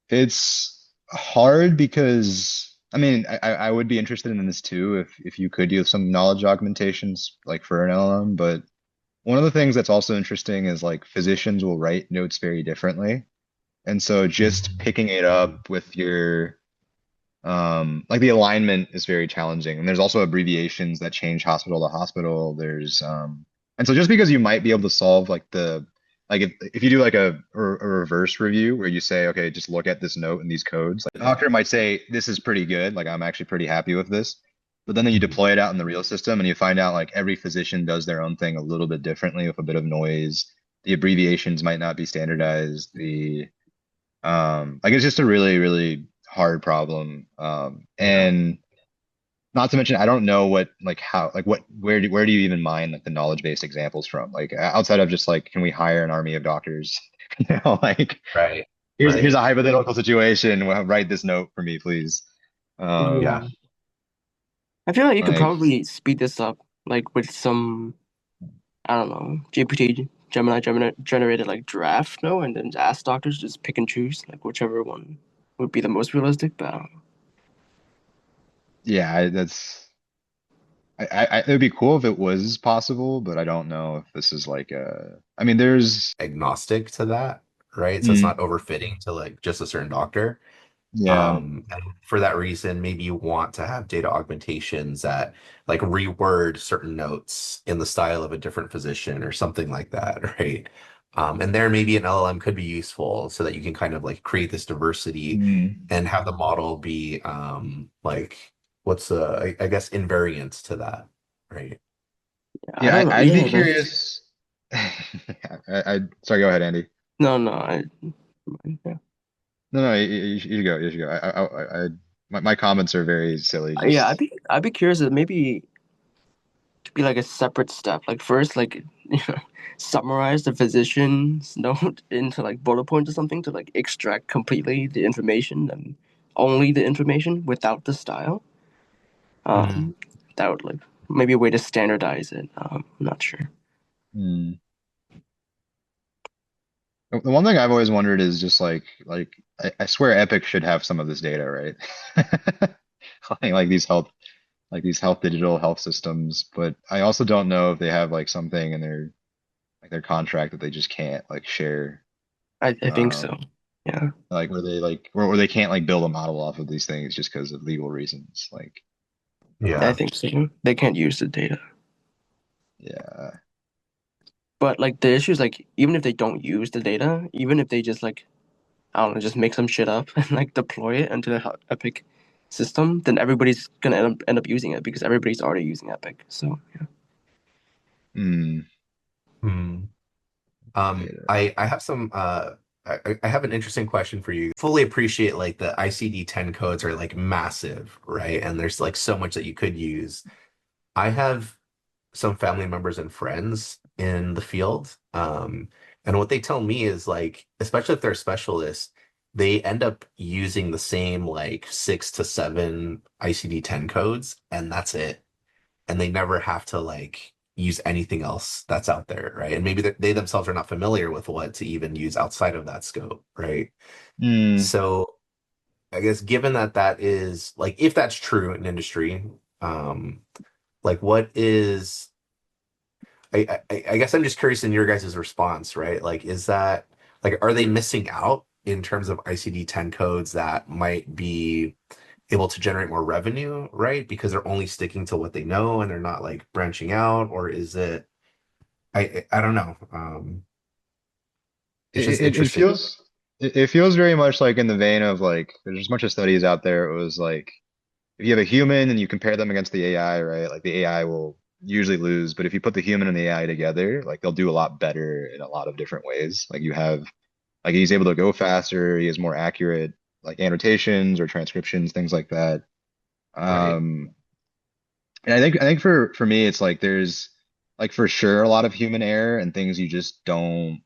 it's hard because, I mean, I would be interested in this too if you could do some knowledge augmentations like for an LLM. But one of the things that's also interesting is like physicians will write notes very differently. And so just picking it up with your like the alignment is very challenging, and there's also abbreviations that change hospital to hospital. And so just because you might be able to solve like if you do like a reverse review where you say, okay, just look at this note and these codes, like the doctor might say, this is pretty good, like I'm actually pretty happy with this. But then you Mhm. deploy it out in the real system and you find out like every physician does their own thing a little bit differently with a bit of noise. The abbreviations might not be standardized. Like it's just a really, really hard problem. Yeah. And not to mention, I don't know what, like how, like where do you even mine like the knowledge-based examples from? Like outside of just like, can we hire an army of doctors? Like Right. here's Right. a hypothetical situation. Write this note for me, please. Yeah. Yeah. I feel like you could Like probably speed this up, like with some, I don't know, GPT, Gemini generated like draft, no, and then ask doctors just pick and choose, like whichever one would be the most realistic. But I don't know. yeah, it would be cool if it was possible, but I don't know if this is like I mean, there's Agnostic to that, right? So it's mm, not overfitting to like just a certain doctor. Yeah. And for that reason, maybe you want to have data augmentations that like reword certain notes in the style of a different physician or something like that, right? And there maybe an LLM could be useful so that you can kind of like create this diversity Mm. and have the model be like what's I guess invariant to that, right? I Yeah, don't know. I'd be Yeah, that's curious. Sorry, go ahead, Andy. no. Yeah. No, no, you should go. You should go. My comments are very silly. Yeah, Just I'd be curious if maybe to be like a separate step. Like first, like summarize the physician's note into like bullet points or something to like extract completely the information and only the information without the style. Mm. Um, that would like maybe a way to standardize it. I'm not sure. hmm. The one thing I've always wondered is just I swear Epic should have some of this data, right? Like these health digital health systems, but I also don't know if they have like something in their contract that they just can't like share. I think so. Um, Yeah, like where they can't like build a model off of these things just because of legal reasons. Like, I Yeah. think so. They can't use the data. yeah. But like the issue is like even if they don't use the data, even if they just like I don't know, just make some shit up and like deploy it into the Epic system, then everybody's gonna end up using it because everybody's already using Epic. So yeah. Hmm. Hmm. Data. I have some I have an interesting question for you. Fully appreciate like the ICD-10 codes are like massive, right? And there's like so much that you could use. I have some family members and friends in the field. And what they tell me is like, especially if they're specialists, they end up using the same like 6 to 7 ICD-10 codes, and that's it. And they never have to like use anything else that's out there, right? And maybe they themselves are not familiar with what to even use outside of that scope, right? Hmm. So I guess given that that is like, if that's true in industry, um, like what is I guess I'm just curious in your guys' response, right? Like, is that like, are they missing out in terms of ICD-10 codes that might be able to generate more revenue, right? Because they're only sticking to what they know and they're not like branching out, or is it? I don't know. It's just It interesting. feels it feels very much like in the vein of like there's just a bunch of studies out there. It was like if you have a human and you compare them against the AI, right? Like the AI will usually lose, but if you put the human and the AI together, like they'll do a lot better in a lot of different ways. Like you have like he's able to go faster, he has more accurate like annotations or transcriptions, things like that. Right. Um, and I think for me it's like there's like for sure a lot of human error and things you just don't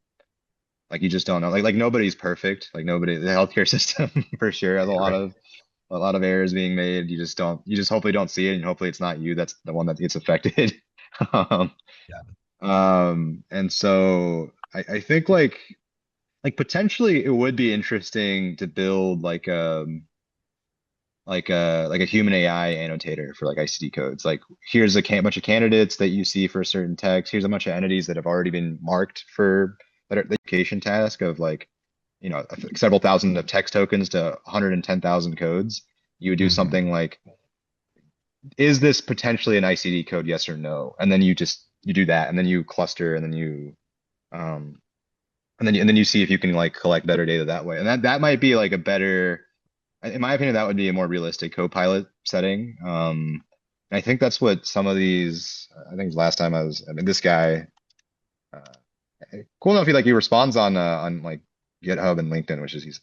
know. Like nobody's perfect. Like nobody the healthcare system for sure has Right. a lot of errors being made. You just hopefully don't see it and hopefully it's not you that's the one that gets affected. Um, Yeah. and so I think like potentially it would be interesting to build like a human AI annotator for like ICD codes. Like here's bunch of candidates that you see for a certain text. Here's a bunch of entities that have already been marked for the education task of like, several thousand of text tokens to 110,000 codes. You would do Hmm. something like, is this potentially an ICD code? Yes or no? And then you do that, and then you cluster, and then um, and then you see if you can like collect better data that way. And that might be like a better in my opinion, that would be a more realistic co-pilot setting. And I think that's what some of these, I think last time I mean, this guy, cool enough, he responds on like GitHub and LinkedIn, which is he's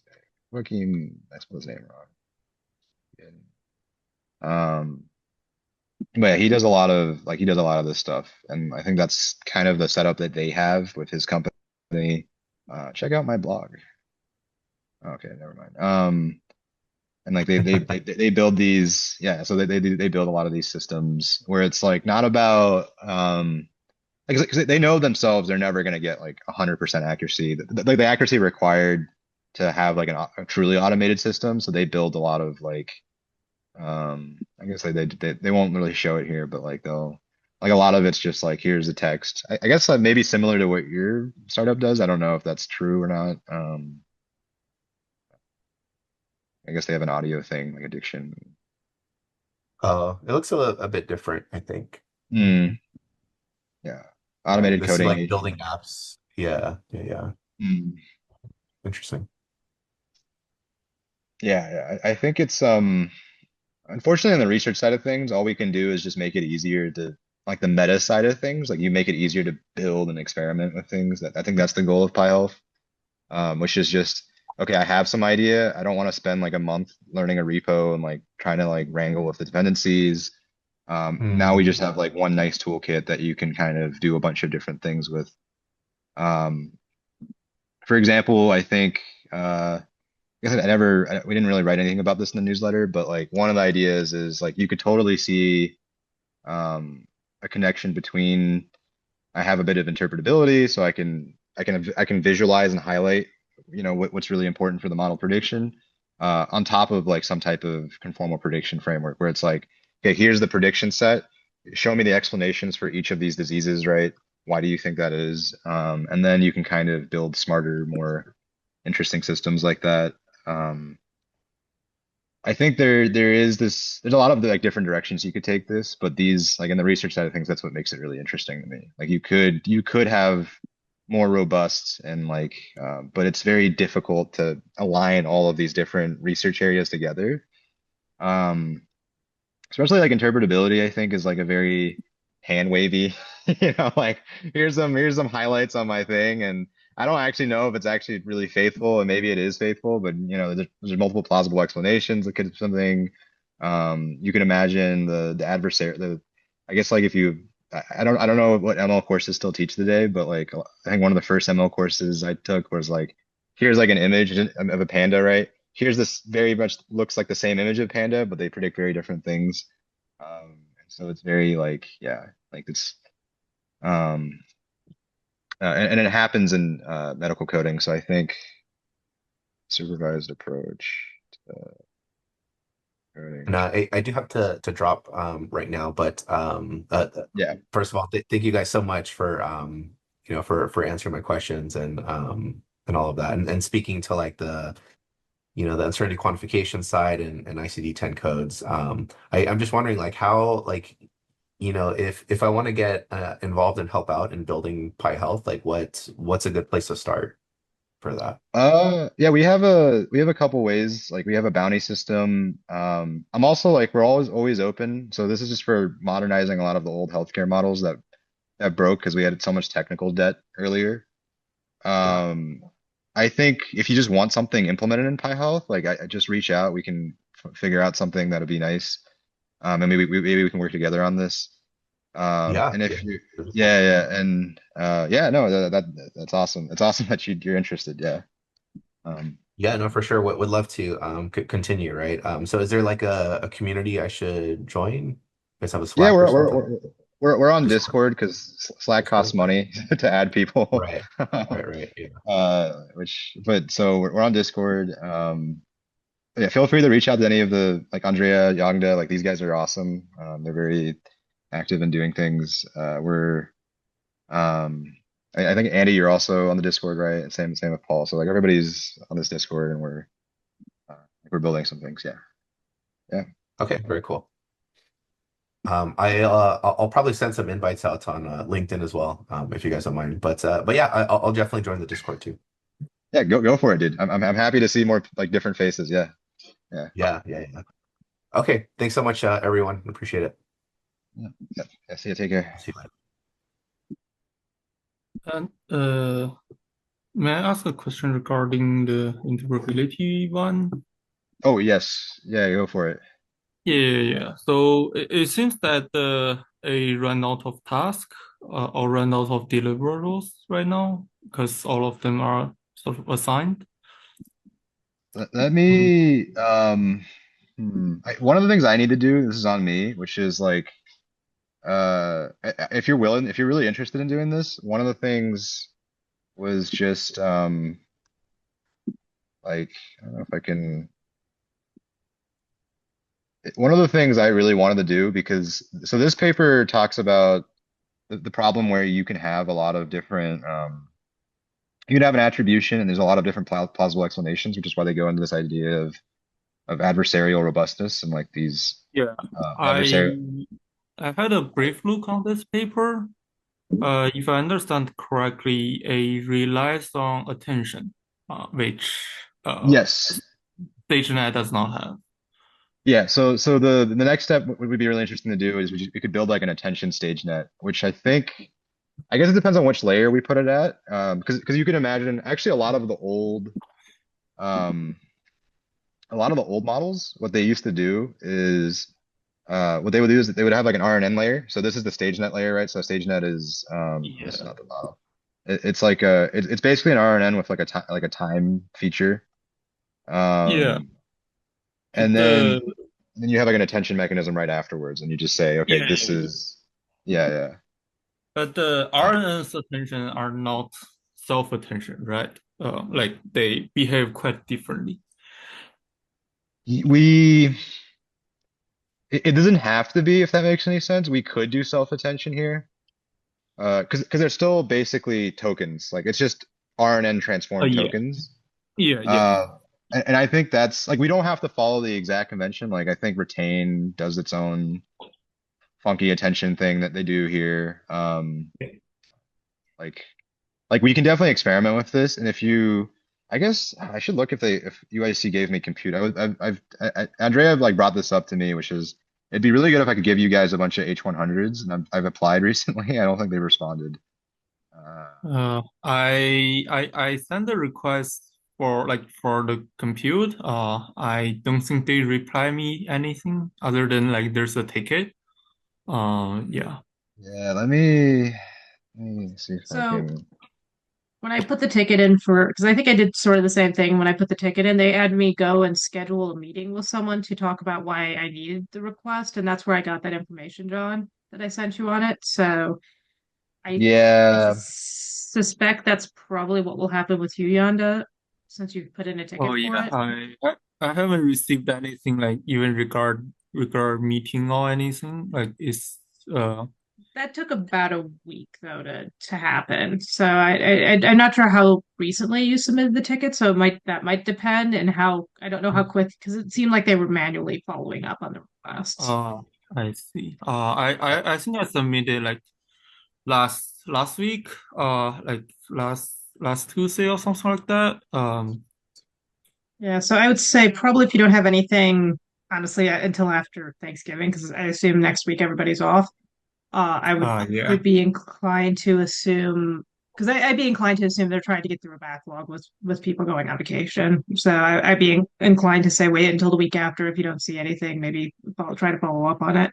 working, I spelled his name wrong. But yeah, he does a lot of this stuff. And I think that's kind of the setup that they have with his company. Check out my blog. Okay, never mind. And like they build these, yeah, so they build a lot of these systems where it's like not about like because they know themselves they're never going to get like 100% accuracy, the accuracy required to have like a truly automated system. So they build a lot of like I guess they won't really show it here, but like they'll like a lot of it's just like here's the text. I guess maybe similar to what your startup does. I don't know if that's true or not. I guess they have an audio thing like addiction. It looks a bit different, I think. Hmm. Yeah. Automated This is coding like building agent. apps. Yeah, yeah, yeah. Hmm. Interesting. Yeah, I think it's unfortunately on the research side of things, all we can do is just make it easier to like the meta side of things, like you make it easier to build and experiment with things. That I think that's the goal of PyHealth, which is just okay, I have some idea. I don't want to spend like a month learning a repo and like trying to like wrangle with the dependencies. Now we Hmm. just have like one nice toolkit that you can kind of do a bunch of different things with. Um, for example, I think I guess we didn't really write anything about this in the newsletter, but like one of the ideas is like you could totally see um, a connection between I have a bit of interpretability, so I can visualize and highlight, what's really important for the model prediction, on top of like some type of conformal prediction framework where it's like, okay, here's the prediction set. Show me the explanations for each of these diseases, right? Why do you think that is? And then you can kind of build smarter, more interesting systems like that. Um, I think there's a lot of like different directions you could take this, but these like in the research side of things, that's what makes it really interesting to me. Like you could have more robust and like but it's very difficult to align all of these different research areas together. Um Especially like interpretability, I think is like a very hand wavy, like here's some highlights on my thing, and I don't actually know if it's actually really faithful, and maybe it is faithful, but there's multiple plausible explanations. It could be something. You can imagine the adversary. I guess like if you, I don't know what ML courses still teach today, but like I think one of the first ML courses I took was like, here's like an image of a panda, right? Here's this very much looks like the same image of panda, but they predict very different things. And so it's very like, yeah, like it's, um, and it happens in medical coding. So I think supervised approach to And coding. I do have to drop right now, but Yeah, first of all, thank you guys so much for for answering my questions and all of that, and speaking to like the uncertainty quantification side and ICD-10 codes. I'm just wondering like how like if I want to get involved and help out in building PyHealth, like what's a good place to start for that? yeah, we have a couple ways. Like we have a bounty system. I'm also like we're always open. So this is just for modernizing a lot of the old healthcare models that broke because we had so much technical debt earlier. Yeah. Um, I think if you just want something implemented in PyHealth, like I just reach out. We can figure out something that'll be nice. And maybe we can work together on this. Yeah. And Yeah. if you, Really cool. yeah, yeah, and yeah, no, that's awesome. It's awesome that you're interested. Yeah. Um, Yeah, no, for sure. Would love to continue, right? So is there like a community I should join? You guys have a yeah, Slack or we're something? we're we're we're on Discord? Discord because Slack costs Discord? money to add people. Right. Right, right. Yeah. But so we're on Discord. Yeah, feel free to reach out to any of the like Andrea, Yagda, like these guys are awesome. They're very active in doing things. Um, I think Andy, you're also on the Discord, right? Same with Paul. So like everybody's on this Discord, and we're building some things. Yeah, yeah, Okay, very cool. I'll probably send some invites out on LinkedIn as well, if you guys don't mind. But yeah, I'll definitely join the Discord too. yeah. Go for it, dude. I'm happy to see more like different faces. Yeah, yeah, Yeah, yeah, yeah. Okay, thanks so much, everyone. Appreciate it. yeah. Yeah. Yeah, see you. Take care. See you later. And may I ask a question regarding the interoperability one? Oh yes, yeah. Go for it. Yeah, yeah, yeah. So it seems that a run out of task or run out of deliverables right now because all of them are sort of assigned. Let Mhm. me. One of the things I need to do. This is on me, which is like if you're willing, if you're really interested in doing this, one of the things was just like I don't know if I can. One of the things I really wanted to do because so this paper talks about the problem where you can have a lot of different you can have an attribution and there's a lot of different plausible explanations, which is why they go into this idea of of adversarial robustness and like these Yeah, adversarial. I had a brief look on this paper. If I understand correctly, it relies on attention, which Yes. StageNet does not have. Yeah, so the next step would be really interesting to do is we could build like an attention stage net, which I guess it depends on which layer we put it at. Because you can imagine actually um a lot of the old models, what they used to do is what they would do is that they would have like an RNN layer. So this is the stage net layer, right? So stage net is this is Yeah. not the model. It's like it's basically an RNN with like a time feature. Yeah. Um and The then you have like an attention mechanism right afterwards, and you just say, okay, yeah, this yeah. is yeah, yeah. But the Uh, RNN's attention are not self-attention, right? Like they behave quite differently. we it doesn't have to be if that makes any sense. We could do self-attention here. Because they're still basically tokens. Like it's just RNN transformed Yeah. tokens. Yeah, yeah. Uh, and I think that's like we don't have to follow the exact convention. Like I think retain does its own funky attention thing that they do here. Like like we can definitely experiment with this. And I guess I should look if UIC gave me compute. Andrea like brought this up to me, which is it'd be really good if I could give you guys a bunch of H100s, and I've applied recently. I don't think they responded. Uh, I sent a request for the compute. I don't think they reply me anything other than like there's a ticket. Yeah. yeah, let me see if I So can. when I put the ticket in because I think I did sort of the same thing when I put the ticket in, they had me go and schedule a meeting with someone to talk about why I needed the request, and that's where I got that information, John, that I sent you on it. So I Yeah, suspect that's probably what will happen with you, Yonda, since you've put in a Oh ticket for yeah. it. I haven't received anything like even regard meeting or anything. Like it's That took about a week though to happen. So I'm not sure how recently you submitted the ticket, so that might depend and how I don't know how quick because it seemed like they were manually following up on the requests. uh I see. I think I submitted like last week, like last Tuesday or something like that. Yeah, so I would say probably if you don't have anything, honestly, until after Thanksgiving, because I assume next week everybody's off. I Yeah. would be inclined to assume because I'd be inclined to assume they're trying to get through a backlog with people going on vacation. So I'd be inclined to say wait until the week after if you don't see anything, maybe try to follow up on it.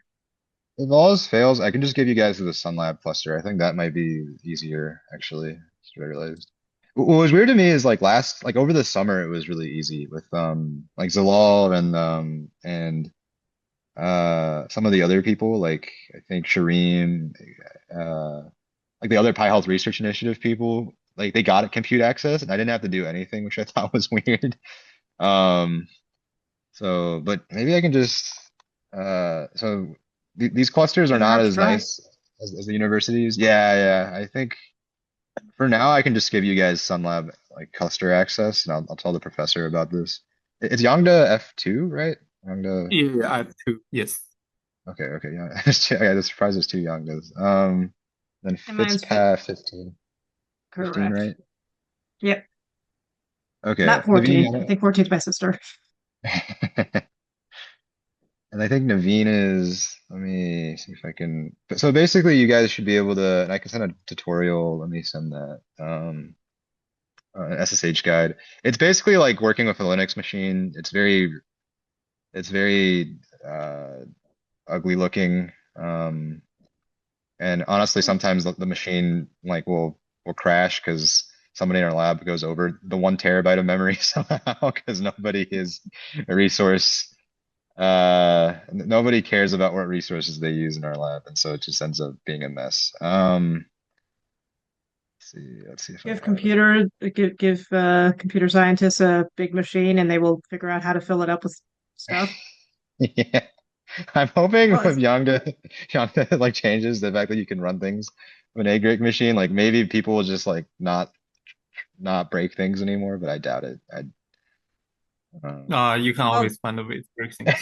if all else fails, I can just give you guys the SunLab cluster. I think that might be easier, actually. Just realized. What was weird to me is like over the summer it was really easy with like Zalal and some of the other people like I think Shireen like the other PyHealth Research Initiative people like they got compute access and I didn't have to do anything, which I thought was weird. Um, but maybe I can just these clusters are Give it a not hard as try. nice as the universities. Yeah, yeah. I think for now I can just give you guys SunLab like cluster access, and I'll tell the professor about this. It's Yongda F2, right? Yongda. Yeah, I have two. Yes. Okay, okay, yeah. I was surprised there's two Yongdas. Then And mine's FitzPath 15, 15, correct. right? Yep, Okay, not Naveen. 14. I think 14 is my sister. And I think Naveen is, let me see if I can. So basically, you guys should be able to, and I can send a tutorial. Let me send that. An SSH guide. It's basically like working with a Linux machine. It's very ugly looking. And honestly, sometimes the machine like will crash because somebody in our lab goes over the 1 TB of memory somehow because nobody is a resource. Nobody cares about what resources they use in our lab, and so it just ends up being a mess. Let's see if I Give have it. computer scientists a big machine and they will figure out how to fill it up with stuff. Yeah, I'm hoping Well, with Yangda like changes the fact that you can run things with an egg rake machine. Like maybe people will just like not break things anymore, but I doubt it. You can Well, always find a way to break things.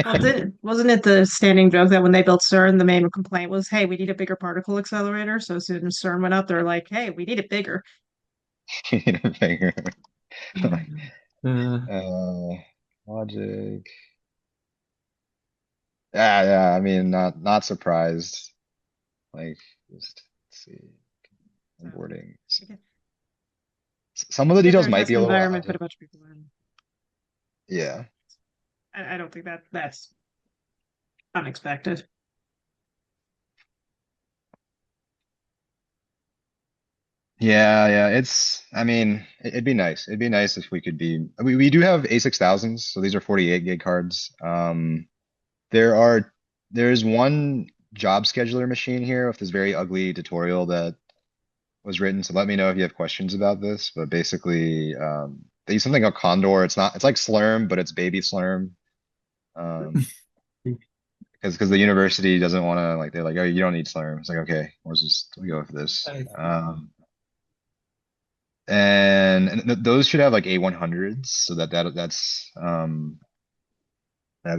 well, wasn't it the standing joke that when they built CERN, the main complaint was, "Hey, we need a bigger particle accelerator." So as soon as CERN went up, they're like, "Hey, we need it bigger." Uh, Uh, logic. Yeah, yeah. I mean, not surprised. Like, just let's see, So onboarding. again, Some of it's the a good details nerd might test be a little environment, out but of, a bunch of people learn. yeah. I don't think that's unexpected. Yeah, yeah. I mean, it'd be nice. It'd be nice if we could be, we do have A6000s, so these are 48 gig cards. There are, there's one job scheduler machine here with this very ugly tutorial that was written. So let me know if you have questions about this. But basically, they use something called Condor. It's like Slurm, but it's baby Slurm. Um, because the university doesn't want to like they're like, oh, you don't need Slurm. It's like, okay, we'll go with this. I And those should have like A100s, so that'd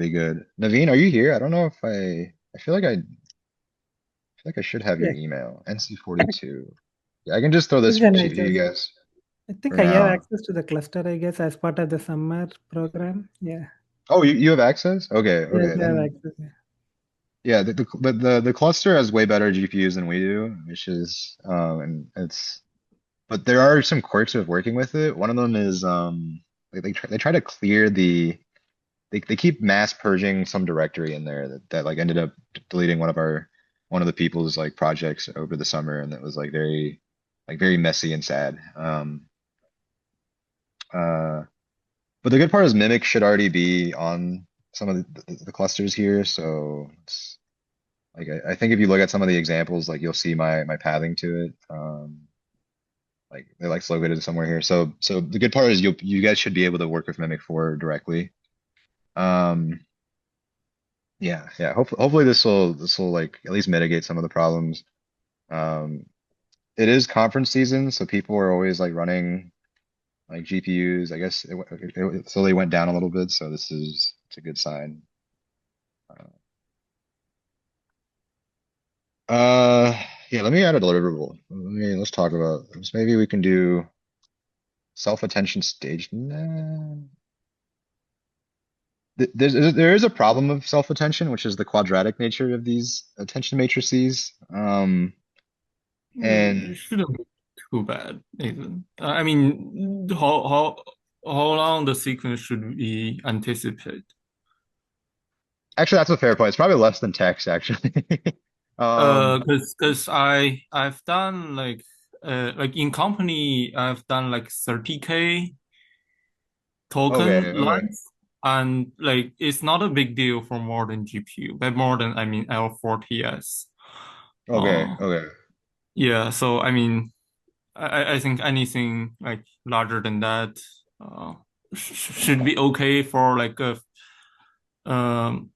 be good. Naveen, are you here? I don't know if I feel like I should have your Yeah, email. NC42. Yeah, I can just throw this then I to you just, guys I think for I have now. access to the cluster, I guess, as part of the summer program. Yeah, Oh, you have access? Okay, yes, okay. I have Then access. Yeah. yeah, the cluster has way better GPUs than we do, which is and it's but there are some quirks with working with it. One of them is like they try to clear they keep mass purging some directory in there that like ended up deleting one of the people's like projects over the summer, and that was like very messy and sad. Uh but the good part is Mimic should already be on some of the clusters here, so it's like I think if you look at some of the examples, like you'll see my pathing to it. Like they're like located somewhere here. So the good part is you guys should be able to work with Mimic 4 directly. Um yeah, yeah. Hopefully this will like at least mitigate some of the problems. Um it is conference season, so people are always like running like GPUs. I guess it slowly went down a little bit, so it's a good sign. Yeah, let me add a deliverable. Let's talk about this. Maybe we can do self-attention stage. Nah. There is a problem of self-attention, which is the quadratic nature of these attention matrices. It And shouldn't be too bad, Nathan. I mean, how long the sequence should we anticipate? actually, that's a fair point. It's probably less than text, actually. Um, Cause I've done like in company I've done like 30K okay, token okay, length, and like it's not a big deal for more than GPU, but more than I mean L4TS. okay, Uh, okay. yeah, so I mean I think anything like larger than that should be okay for like a um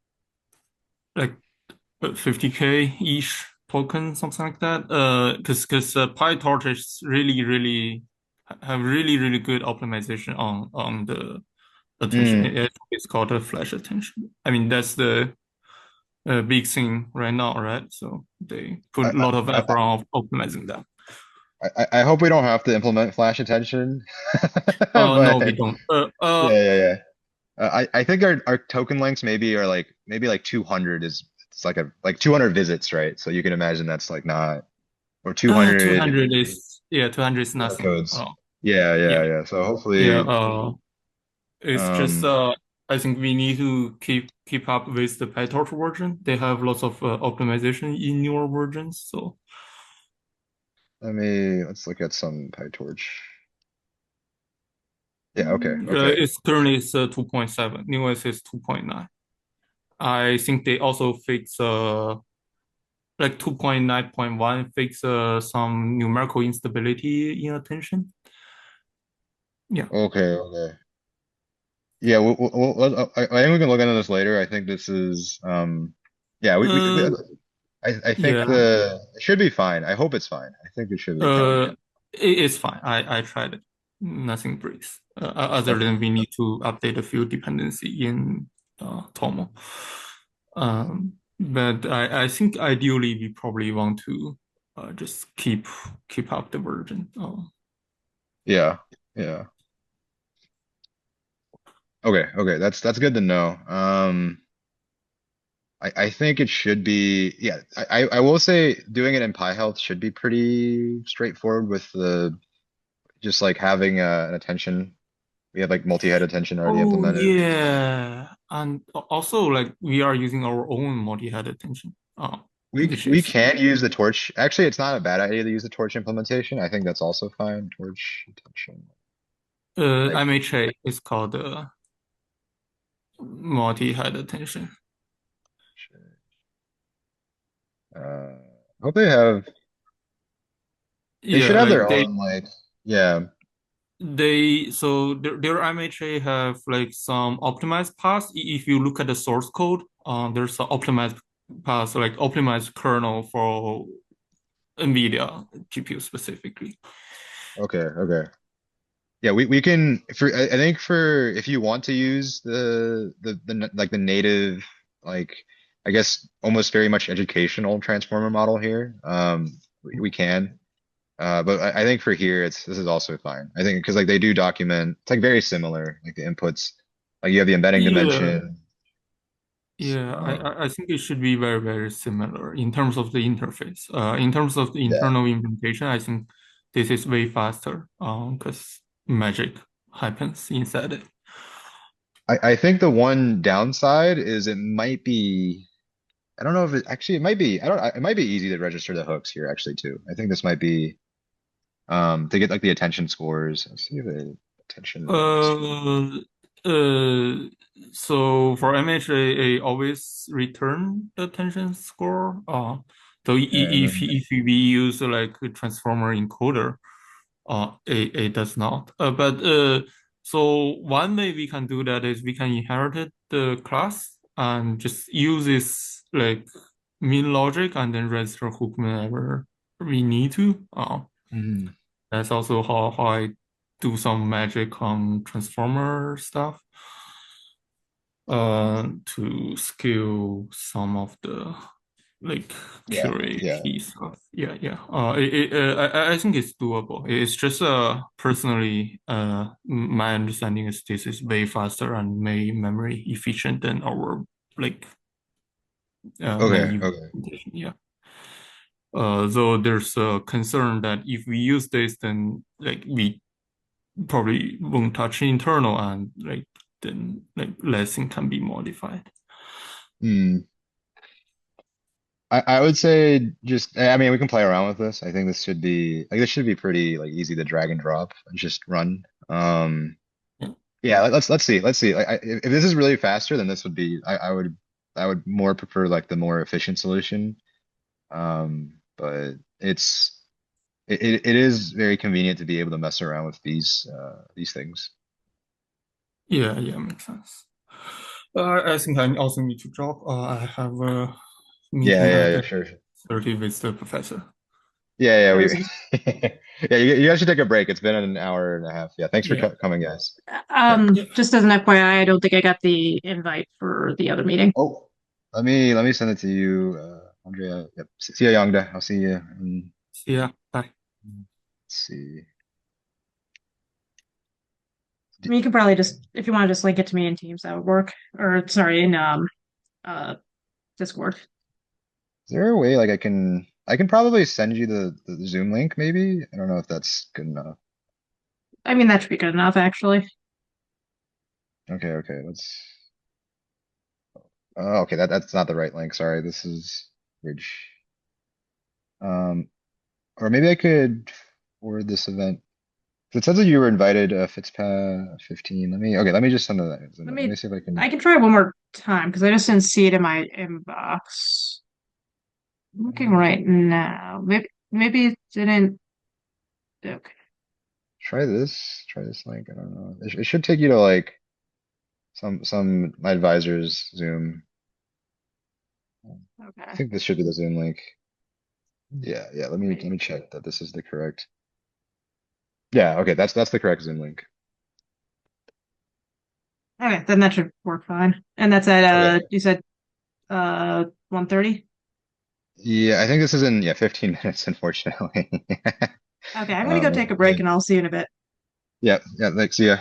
like 50K each token, something like that. Because PyTorch is really have really good optimization on the attention. Mm, It's called a flash attention. I mean that's the big thing right now, right? So they put a I, lot of I, effort on optimizing that. I hope we don't have to implement flash attention, No, we but don't. yeah, yeah, yeah. I think our token lengths maybe like 200 is it's like 200 visits, right? So you can imagine that's like not or 200 200 is QR nothing. codes. Yeah, Yeah, yeah, yeah. So yeah. hopefully, It's just um, I think we need to keep up with the PyTorch version. They have lots of optimization in newer versions. So let's look at some PyTorch. Yeah, okay, okay. it's currently 2.7. Newest is 2.9. I think they also fix like 2.9.1 fix some numerical instability in attention. Yeah. Okay, okay. Yeah, I think we can look into this later. I think this is, yeah, Uh, I think yeah. it should be fine. I hope it's fine. I think it should be fine. It's fine. I tried it. nothing breaks. Other than we need to update a field dependency in Tomo. But I think ideally we probably want to just keep up the version. Yeah, yeah. Okay, that's good to know. I think it should be, yeah, I will say doing it in PyHealth should be pretty straightforward with the just like having an attention. We have like multi-head attention already Oh implemented. yeah, and also like we are using our own multi-head attention, which We is can use the torch. Actually, it's not a bad idea to use the torch implementation. I think that's also fine. Torch attention. Like, MHA is called multi-head attention. uh, hope they have. They Yeah, should have like their own like. Yeah. so their MHA have like some optimized paths. If you look at the source code, there's an optimized path, like optimized kernel for NVIDIA GPU specifically. Okay. Yeah, we can for I think for if you want to use like the native like I guess almost very much educational transformer model here, we can. But I think for here this is also fine. I think because like they do document it's like very similar like the inputs like you have the embedding Yeah, dimension. yeah, Um, I think it should be very, very similar in terms of the interface. In terms of the yeah, internal implementation, I think this is way faster, because magic happens inside it. I think the one downside is it might be. I don't know if it actually it might be. I don't. It might be easy to register the hooks here actually too. I think this might be. To get like the attention scores. Let's see the attention score. Uh, uh, so for MHA, always return the attention score. So And then, if we use like a transformer encoder, it does not. But so one way we can do that is we can inherit the class and just use this like mean logic and then register hook whenever we need to. mhm. That's also how I do some magic on transformer stuff to scale some of the like Yeah, yeah. QA stuff. Yeah. I think it's doable. It's just personally my understanding is this is way faster and way memory efficient than our like Okay, main okay. implementation. Yeah. Though there's a concern that if we use this, then like we probably won't touch internal and like then like less thing can be modified. Hmm. I would say just I mean we can play around with this. I think this should be pretty like easy to drag and drop and just run. Yeah. Yeah, let's see. Let's see. If this is really faster, then this would be I would more prefer like the more efficient solution. But it is very convenient to be able to mess around with these things. Yeah, makes sense. I think I also need to drop. I have a Yeah, meeting yeah, at yeah, sure. 30 with the professor. Yeah, There we was yeah, you guys should take a break. It's been an hour and a half. Yeah, thanks for Yeah. coming, guys. Yeah. just as an FYI, I don't think I got the invite for the other meeting. Oh, let me send it to you, Andrea. Yep. See you, Yongda. I'll see you. Yeah. Bye. Let's see. I mean, you can probably just, if you want to just link it to me in Teams, that would work. Or sorry, in uh Discord. Is there a way like I can probably send you the Zoom link maybe? I don't know if that's good enough. I mean, that should be good enough, actually. Okay, let's. Oh, okay, that's not the right link. Sorry, this is Bridge. Um, or maybe I could forward this event. It says that you were invited, Fitzpa 15. Let me just send that. Let Let me me, see if I can. I can try one more time because I just didn't see it in my inbox. I'm looking right now. Maybe it didn't. Okay. Try this link. I don't know. It should take you to like some my advisor's Zoom. I Okay. think this should be the Zoom link. Yeah. Let me Wait. check that this is the correct. Yeah, okay, that's the correct Zoom link. Okay, then that should work fine. And that's at Okay. you said 1:30? Yeah, I think this is in 15 minutes, unfortunately. Okay, I'm gonna go take a break Yeah, and I'll see you in a bit. yeah, thanks. See ya.